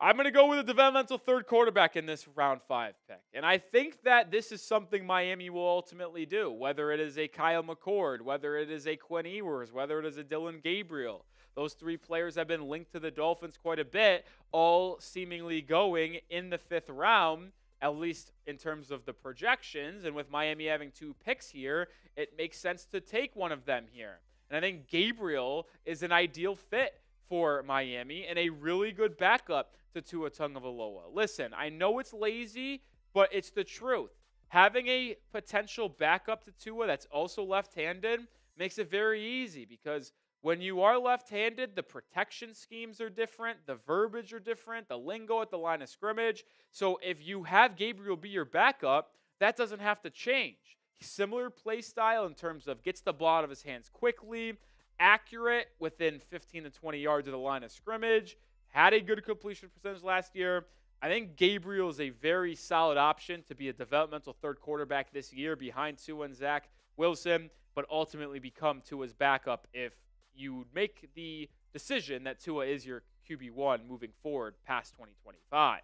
I'm going to go with a developmental third quarterback in this round 5 pick. And I think that this is something Miami will ultimately do, whether it is a Kyle McCord, whether it is a Quinn Ewers, whether it is a Dylan Gabriel. Those 3 players have been linked to the Dolphins quite a bit, all seemingly going in the 5th round, at least in terms of the projections. And with Miami having 2 picks here, it makes sense to take one of them here. And I think Gabriel is an ideal fit for Miami and a really good backup to Tua Tagovailoa. Listen, I know it's lazy, but it's the truth. Having a potential backup to Tua that's also left-handed makes it very easy because when you are left-handed, the protection schemes are different, the verbiage are different, the lingo at the line of scrimmage. So if you have Gabriel be your backup, that doesn't have to change. Similar play style in terms of gets the ball out of his hands quickly, accurate within 15 to 20 yards of the line of scrimmage, had a good completion percentage last year. I think Gabriel is a very solid option to be a developmental third quarterback this year behind Tua and Zach Wilson, but ultimately become Tua's backup if you make the decision that Tua is your QB1 moving forward past 2025. All right,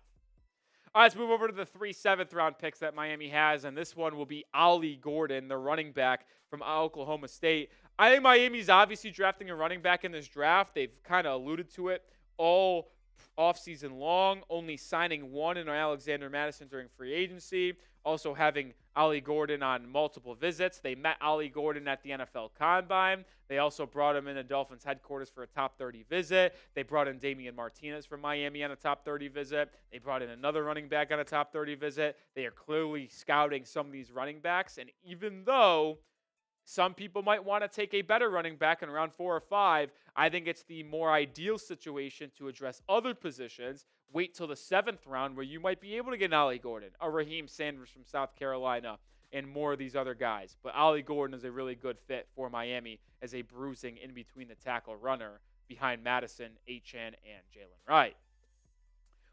let's move over to the 3 7th-round picks that Miami has, and this one will be Ollie Gordon, the running back from Oklahoma State. I think Miami's obviously drafting a running back in this draft. They've kind of alluded to it all offseason long, only signing one in Alexander Madison during free agency, also having Ollie Gordon on multiple visits. They met Ollie Gordon at the NFL Combine. They also brought him in the Dolphins headquarters for a top 30 visit. They brought in Damian Martinez from Miami on a top 30 visit. They brought in another running back on a top 30 visit. They are clearly scouting some of these running backs, and even though some people might want to take a better running back in round 4 or 5, I think it's the more ideal situation to address other positions. Wait till the 7th round where you might be able to get an Ollie Gordon, a Raheem Sanders from South Carolina, and more of these other guys. But Ollie Gordon is a really good fit for Miami as a bruising in between the tackle runner behind Madison, Achane, and Jalen Wright.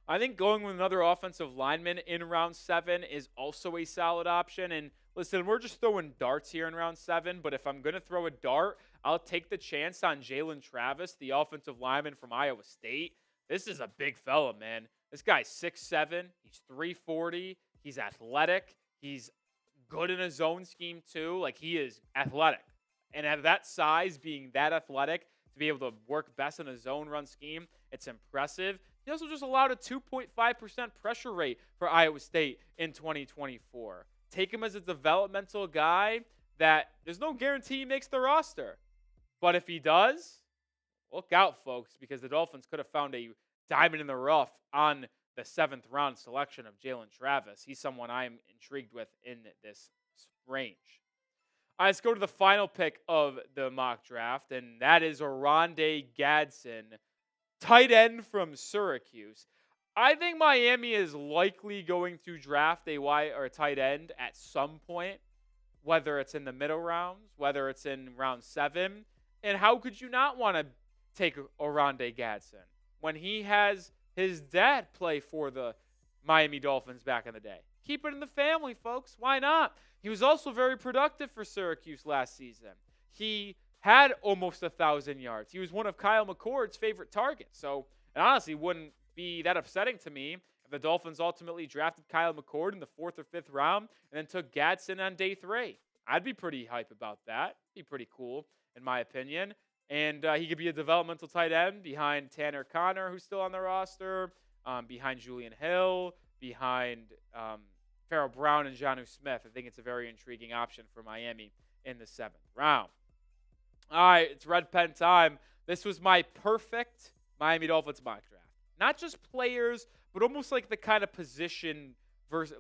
I think going with another offensive lineman in round 7 is also a solid option. And listen, we're just throwing darts here in round 7, but if I'm going to throw a dart, I'll take the chance on Jalen Travis, the offensive lineman from Iowa State. This is a big fella, man. This guy's 6'7". He's 340. He's athletic. He's good in a zone scheme, too. Like, he is athletic. And at that size, being that athletic, to be able to work best in a zone run scheme, it's impressive. He also just allowed a 2.5% pressure rate for Iowa State in 2024. Take him as a developmental guy that there's no guarantee he makes the roster. But if he does, look out, folks, because the Dolphins could have found a diamond in the rough on the 7th round selection of Jalen Travis. He's someone I'm intrigued with in this range. All right, let's go to the final pick of the mock draft, and that is Oronde Gadsden, tight end from Syracuse. I think Miami is likely going to draft a wide or a tight end at some point, whether it's in the middle rounds, whether it's in round 7. And how could you not want to take Oronde Gadsden when he has his dad play for the Miami Dolphins back in the day? Keep it in the family, folks. Why not? He was also very productive for Syracuse last season. He had almost 1,000 yards. He was one of Kyle McCord's favorite targets. So it honestly wouldn't be that upsetting to me if the Dolphins ultimately drafted Kyle McCord in the 4th or 5th round and then took Gadsden on day 3. I'd be pretty hype about that. Be pretty cool, in my opinion. And he could be a developmental tight end behind Tanner Connor, who's still on the roster, behind Julian Hill, behind Farrell Brown and Jonnu Smith. I think it's a very intriguing option for Miami in the 7th round. All right, it's red pen time. This was my perfect Miami Dolphins mock draft. Not just players, but almost like the kind of position versus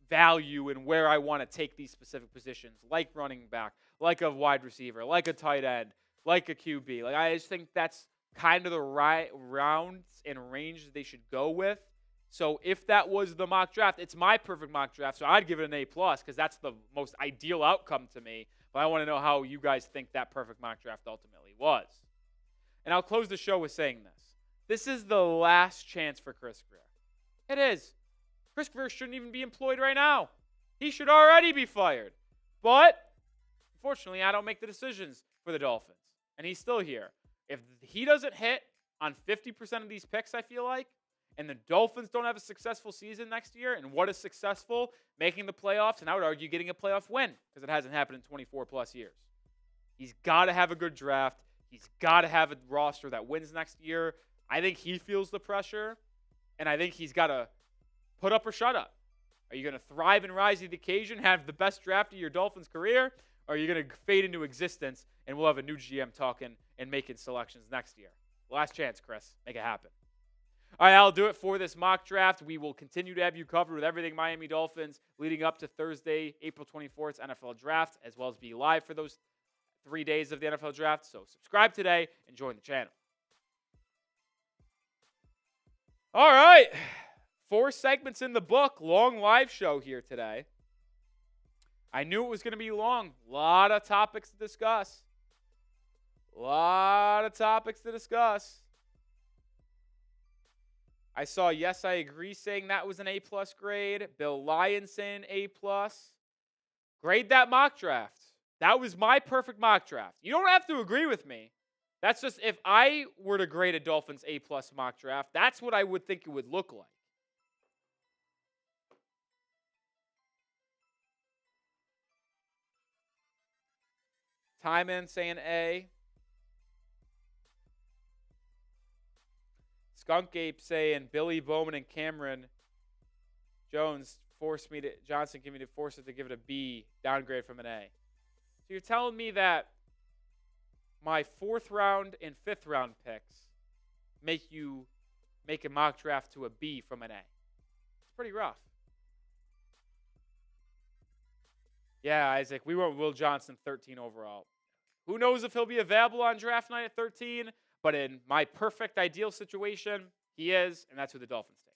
value and where I want to take these specific positions, like running back, like a wide receiver, like a tight end, like a QB. Like, I just think that's kind of the right rounds and range they should go with. So if that was the mock draft, it's my perfect mock draft. So I'd give it an A+ because that's the most ideal outcome to me. But I want to know how you guys think that perfect mock draft ultimately was. And I'll close the show with saying this. This is the last chance for Chris Grier. It is. Chris Grier shouldn't even be employed right now. He should already be fired. But unfortunately, I don't make the decisions for the Dolphins. And he's still here. If he doesn't hit on 50% of these picks, I feel like, and the Dolphins don't have a successful season next year, and what is successful? Making the playoffs, and I would argue getting a playoff win, because it hasn't happened in 24-plus years. He's got to have a good draft. He's got to have a roster that wins next year. I think he feels the pressure, and I think he's got to put up or shut up. Are you going to thrive and rise to the occasion, have the best draft of your Dolphins career, or are you going to fade into existence, and we'll have a new GM talking and making selections next year? Last chance, Chris. Make it happen. All right, I'll do it for this mock draft. We will continue to have you covered with everything Miami Dolphins leading up to Thursday, April 24th, NFL Draft, as well as be live for those 3 days of the NFL Draft. So subscribe today and join the channel. All right, 4 segments in the book. Long live show here today. I knew it was going to be long. A lot of topics to discuss. I saw Yes, I Agree saying that was an A-plus grade. Bill Lyons saying A-plus. Grade that mock draft. That was my perfect mock draft. You don't have to agree with me. That's just if I were to grade a Dolphins A-plus mock draft, that's what I would think it would look like. Tyman saying A. Skunk Ape saying Billy Bowman and Cameron Jones Johnson give me to force it to give it a B, downgrade from an A. So you're telling me that my 4th round and 5th round picks make you make a mock draft to a B from an A. It's pretty rough. Yeah, Isaac, we went Will Johnson 13 overall. Who knows if he'll be available on draft night at 13, but in my perfect ideal situation, he is, and that's who the Dolphins take.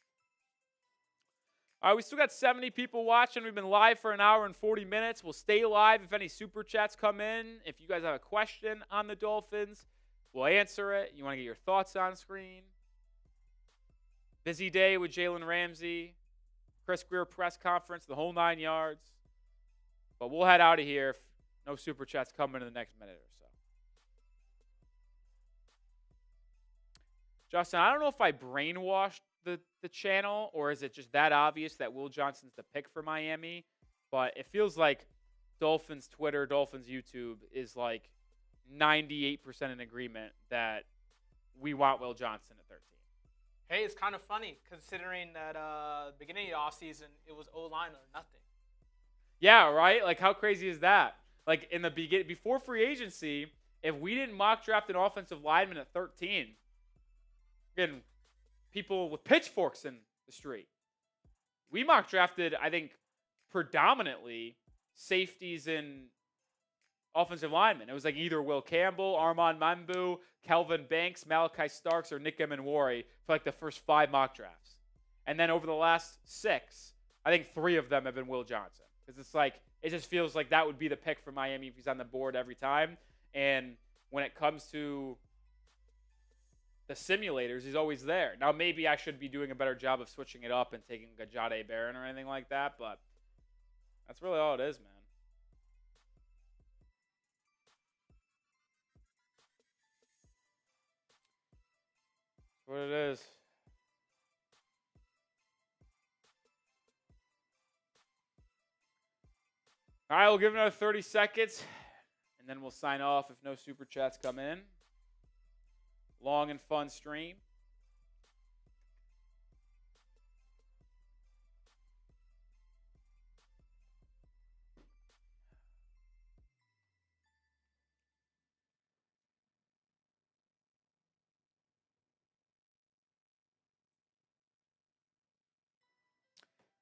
All right, we still got 70 people watching. We've been live for an hour and 40 minutes. We'll stay live if any super chats come in. If you guys have a question on the Dolphins, we'll answer it. You want to get your thoughts on screen. Busy day with Jalen Ramsey, Chris Grier press conference, the whole 9 yards. But we'll head out of here if no super chats come in the next minute or so. Justin, I don't know if I brainwashed the channel, or is it just that obvious that Will Johnson's the pick for Miami? But it feels like Dolphins Twitter, Dolphins YouTube is like 98% in agreement that we want Will Johnson at 13. Hey, it's kind of funny considering that beginning of the offseason, it was O-line or nothing. Yeah, right? Like, how crazy is that? Like, in the beginning, before free agency, if we didn't mock draft an offensive lineman at 13, getting people with pitchforks in the street. We mock drafted, I think, predominantly safeties and offensive linemen. It was like either Will Campbell, Armand Mambu, Kelvin Banks, Malachi Starks, or Nick Emenwari for like the first 5 mock drafts. And then over the last 6, I think 3 of them have been Will Johnson. Because it's like, it just feels like that would be the pick for Miami if he's on the board every time. And when it comes to the simulators, he's always there. Now, maybe I should be doing a better job of switching it up and taking Gajade Barron or anything like that, but that's really all it is, man. That's what it is. All right, we'll give it another 30 seconds, and then we'll sign off if no super chats come in. Long and fun stream.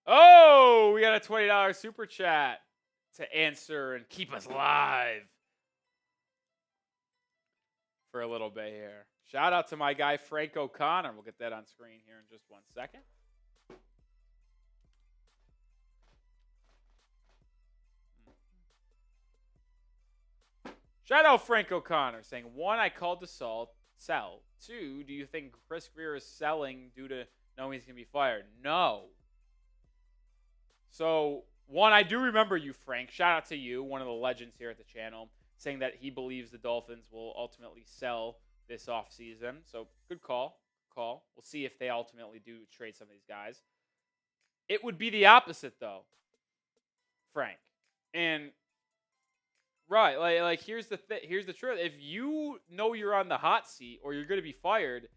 Oh, we got a $20 super chat to answer and keep us live for a little bit here. Shout out to my guy, Frank O'Connor. We'll get that on screen here in just 1 second. Shout out Frank O'Connor saying, 1, I called to sell. 2, do you think Chris Grier is selling due to knowing he's going to be fired? No. So, 1, I do remember you, Frank. Shout out to you, one of the legends here at the channel, saying that he believes the Dolphins will ultimately sell this offseason. So, good call. We'll see if they ultimately do trade some of these guys. It would be the opposite, though, Frank. And, right, like here's the truth. If you know you're on the hot seat or you're going to be fired,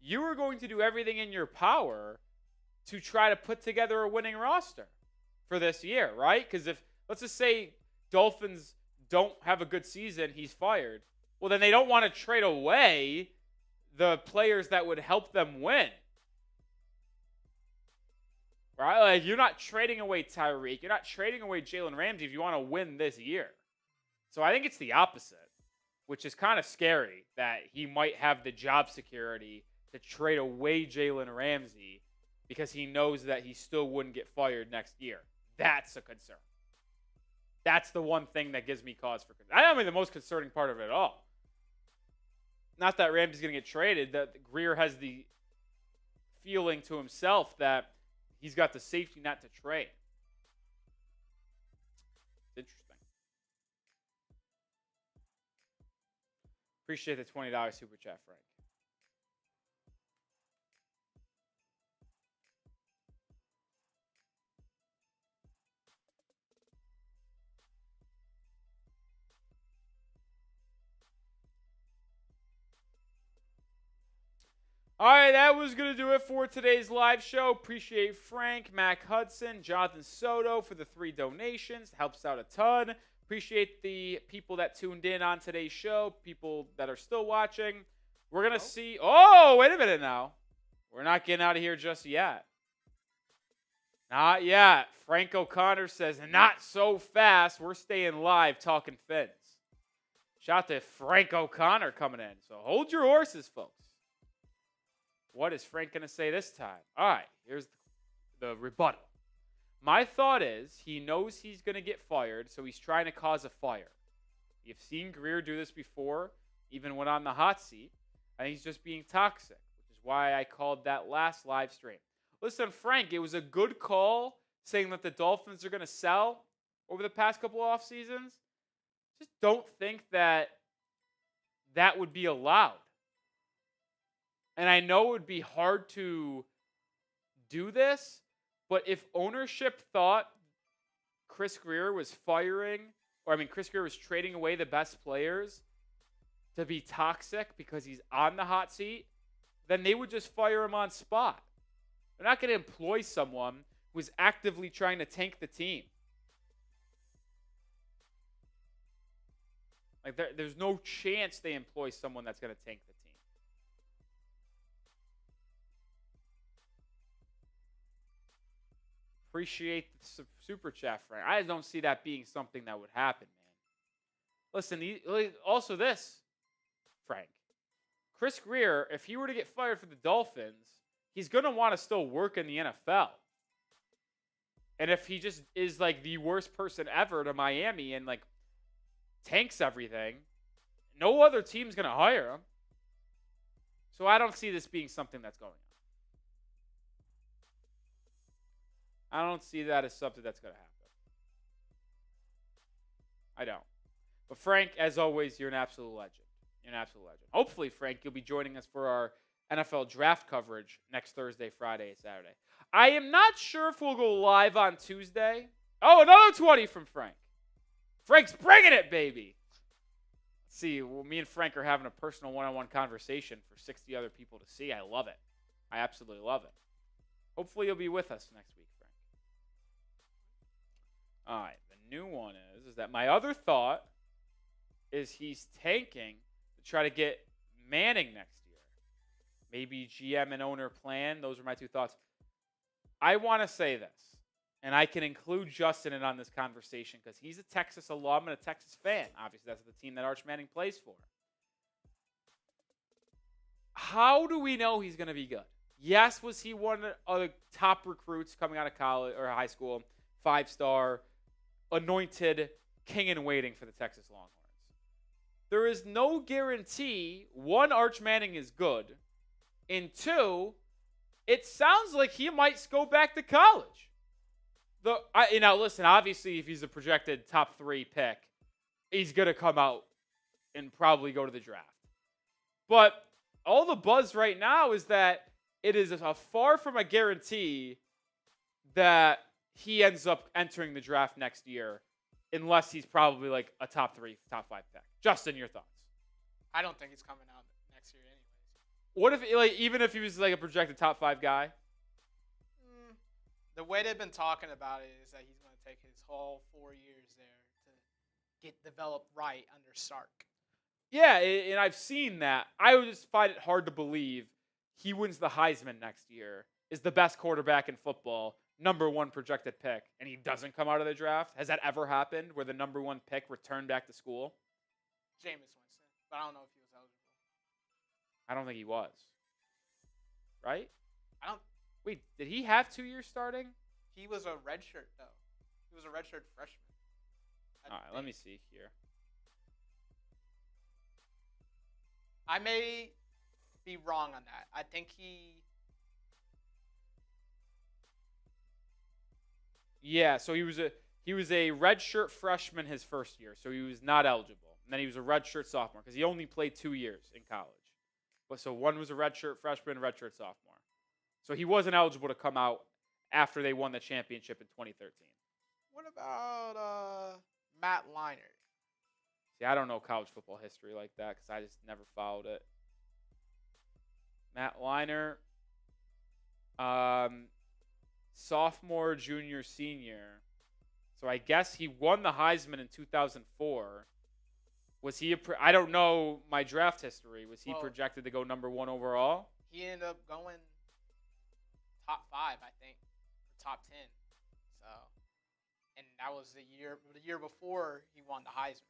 you are going to do everything in your power to try to put together a winning roster for this year, right? Because if, let's just say, Dolphins don't have a good season, he's fired. Well, then they don't want to trade away the players that would help them win. Right? Like, you're not trading away Tyreek. You're not trading away Jalen Ramsey if you want to win this year. So I think it's the opposite, which is kind of scary that he might have the job security to trade away Jalen Ramsey because he knows that he still wouldn't get fired next year. That's a concern. That's the one thing that gives me cause for concern. I don't mean the most concerning part of it at all. Not that Ramsey's going to get traded. That Grier has the feeling to himself that he's got the safety net to trade. It's interesting. Appreciate the $20 super chat, Frank. All right, that was going to do it for today's live show. Appreciate Frank, Mac Hudson, Jonathan Soto for the 3 donations. Helps out a ton. Appreciate the people that tuned in on today's show, people that are still watching. We're going to see. Oh, wait a minute now. We're not getting out of here just yet. Not yet. Frank O'Connor says, not so fast. We're staying live talking Fins. Shout out to Frank O'Connor coming in. So hold your horses, folks. What is Frank going to say this time? All right, here's the rebuttal. My thought is he knows he's going to get fired, so he's trying to cause a fire. You've seen Grier do this before, even when on the hot seat. I think he's just being toxic, which is why I called that last live stream. Listen, Frank, it was a good call saying that the Dolphins are going to sell over the past couple off seasons. Just don't think that that would be allowed. And I know it would be hard to do this, but if ownership thought Chris Grier was Chris Grier was trading away the best players to be toxic because he's on the hot seat, then they would just fire him on spot. They're not going to employ someone who's actively trying to tank the team. Like there's no chance they employ someone that's going to tank the team. Appreciate the super chat, Frank. I don't see that being something that would happen, man. Listen, also this, Frank. Chris Grier, if he were to get fired for the Dolphins, he's going to want to still work in the NFL. And if he just is like the worst person ever to Miami and like tanks everything, no other team's going to hire him. So I don't see this being something that's going on. I don't see that as something that's going to happen. I don't. But Frank, as always, you're an absolute legend. You're an absolute legend. Hopefully, Frank, you'll be joining us for our NFL draft coverage next Thursday, Friday, and Saturday. I am not sure if we'll go live on Tuesday. Oh, another 20 from Frank. Frank's bringing it, baby. Let's see. Well, me and Frank are having a personal one-on-one conversation for 60 other people to see. I love it. I absolutely love it. Hopefully, you'll be with us next week, Frank. All right. The new one is that my other thought is he's tanking to try to get Manning next year. Maybe GM and owner plan. Those are my two thoughts. I want to say this, and I can include Justin in on this conversation because he's a Texas alum and a Texas fan. Obviously, that's the team that Arch Manning plays for. How do we know he's going to be good? Yes, was he one of the top recruits coming out of college or high school, 5-star, anointed king in waiting for the Texas Longhorns? There is no guarantee, one, Arch Manning is good, and two, it sounds like he might go back to college. Listen, obviously, if he's a projected top 3 pick, he's going to come out and probably go to the draft. But all the buzz right now is that it is a far from a guarantee that he ends up entering the draft next year unless he's probably like a top 3, top 5 pick. Justin, your thoughts? I don't think he's coming out next year anyways. What if, even if he was like a projected top 5 guy? The way they've been talking about it is that he's going to take his whole 4 years there to get developed right under Sark. Yeah, and I've seen that. I would just find it hard to believe he wins the Heisman next year, is the best quarterback in football, number 1 projected pick, and he doesn't come out of the draft. Has that ever happened where the number 1 pick returned back to school? Jameis Winston, but I don't know if he was eligible. I don't think he was. Right? Wait, did he have 2 years starting? He was a redshirt, though. He was a redshirt freshman. All right, let me see here. I may be wrong on that. I think he Yeah, so he was a redshirt freshman his first year, so he was not eligible. And then he was a redshirt sophomore because he only played 2 years in college. But so one was a redshirt freshman, redshirt sophomore. So he wasn't eligible to come out after they won the championship in 2013. What about Matt Leinart? See, I don't know college football history like that because I just never followed it. Matt Leinart, sophomore, junior, senior. So I guess he won the Heisman in 2004. Was he? I don't know my draft history. Was he projected to go number 1 overall? He ended up going top 5, I think, or top 10. So, and that was the year before he won the Heisman.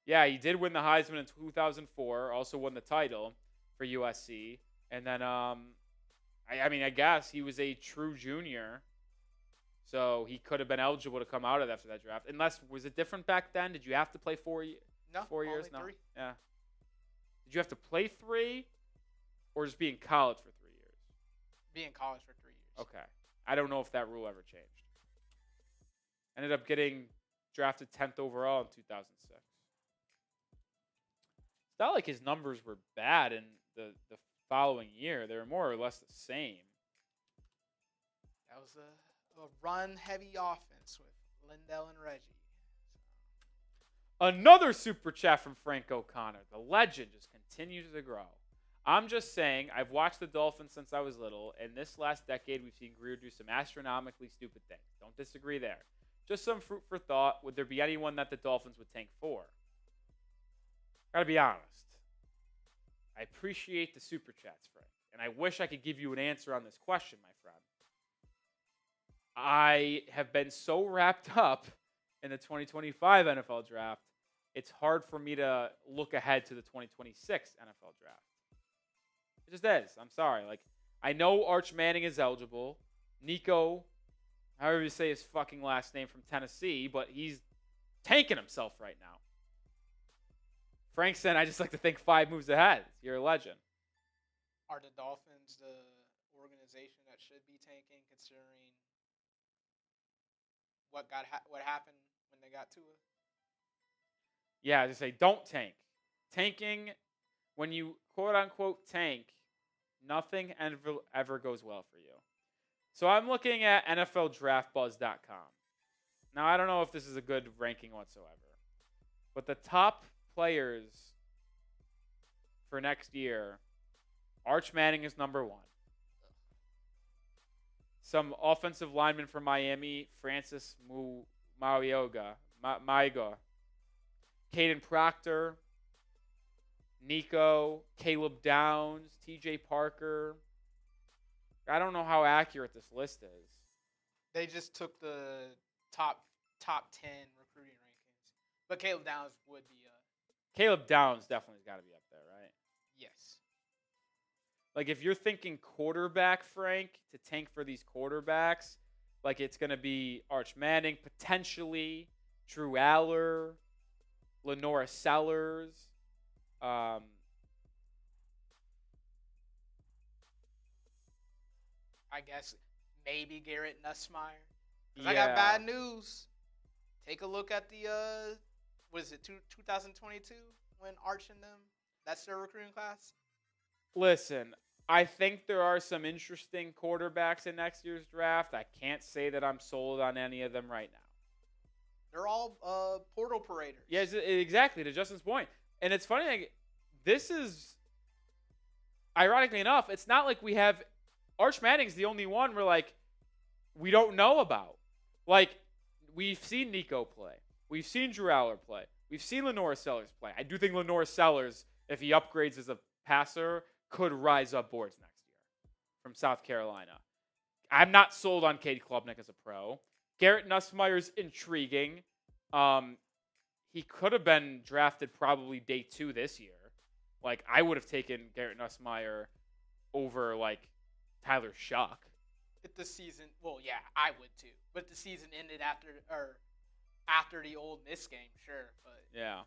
Yeah, he did win the Heisman in 2004. Also won the title for USC. And then, I guess he was a true junior. So he could have been eligible to come out of after that draft. Unless, was it different back then? Did you have to play 4 years? No, 4 years? only 3. Yeah. Did you have to play 3 or just be in college for 3 years? Be in college for 3 years. Okay. I don't know if that rule ever changed. Ended up getting drafted 10th overall in 2006. It's not like his numbers were bad in the following year. They were more or less the same. That was a run-heavy offense with Lindell and Reggie. Another super chat from Frank O'Connor. The legend just continues to grow. I'm just saying, I've watched the Dolphins since I was little, and this last decade we've seen Grier do some astronomically stupid things. Don't disagree there. Just some fruit for thought. Would there be anyone that the Dolphins would tank for? Gotta be honest. I appreciate the super chats, Frank, and I wish I could give you an answer on this question, my friend. I have been so wrapped up in the 2025 NFL draft, it's hard for me to look ahead to the 2026 NFL draft. It just is. I'm sorry. Like, I know Arch Manning is eligible. Nico, however you say his fucking last name, from Tennessee, but he's tanking himself right now. Frank said, I just like to think 5 moves ahead. You're a legend. Are the Dolphins the organization that should be tanking, considering what happened when they got to it? Yeah, I just say don't tank. Tanking, when you quote-unquote tank, nothing ever goes well for you. So I'm looking at NFLDraftBuzz.com. Now, I don't know if this is a good ranking whatsoever, but the top players for next year, Arch Manning is number 1. Some offensive linemen from Miami, Francis Maiga, Caden Proctor, Nico, Caleb Downs, TJ Parker. I don't know how accurate this list is. They just took the top 10 recruiting rankings. But Caleb Downs would be Caleb Downs definitely has got to be up there, right? Yes. Like, if you're thinking quarterback, Frank, to tank for these quarterbacks, like, it's going to be Arch Manning, potentially Drew Aller, Lenora Sellers. I guess maybe Garrett Nussmeier. Because I got bad news. Take a look at the, 2022 when Arch and them, that's their recruiting class? Listen, I think there are some interesting quarterbacks in next year's draft. I can't say that I'm sold on any of them right now. They're all portal paraders. Yes, exactly, to Justin's point. And it's funny, like, this is, ironically enough, it's not like we have, Arch Manning's the only one we're like, we don't know about. Like, we've seen Nico play. We've seen Drew Aller play. We've seen Lenora Sellers play. I do think Lenora Sellers, if he upgrades as a passer, could rise up boards next year from South Carolina. I'm not sold on Cade Klubnik as a pro. Garrett Nussmeier's intriguing. He could have been drafted probably day 2 this year. Like, I would have taken Garrett Nussmeier over, like, Tyler Shuck. If the season, well, yeah, I would too. But the season ended after the Ole Miss game, sure. But yeah,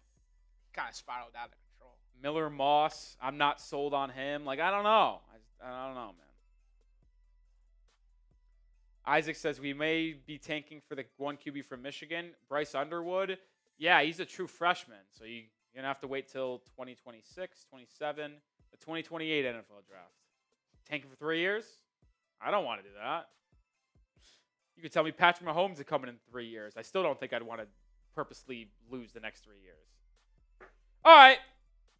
kind of spiraled out of control. Miller Moss, I'm not sold on him. Like, I don't know. I don't know, man. Isaac says we may be tanking for the 1 QB from Michigan. Bryce Underwood. Yeah, he's a true freshman. So you're going to have to wait till 2026, 27, the 2028 NFL draft. Tanking for 3 years? I don't want to do that. You could tell me Patrick Mahomes is coming in 3 years. I still don't think I'd want to purposely lose the next 3 years. All right.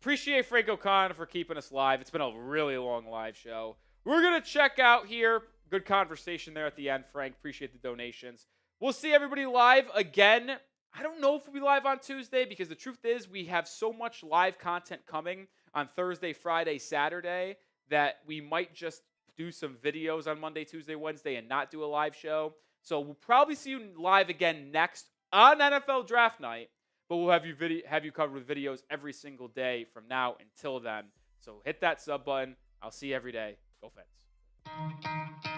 Appreciate Franco Khan for keeping us live. It's been a really long live show. We're going to check out here. Good conversation there at the end, Frank. Appreciate the donations. We'll see everybody live again. I don't know if we'll be live on Tuesday because the truth is we have so much live content coming on Thursday, Friday, Saturday that we might just do some videos on Monday, Tuesday, Wednesday and not do a live show. So we'll probably see you live again next on NFL Draft Night, but we'll have you covered with videos every single day from now until then. So hit that sub button. I'll see you every day. Go Feds.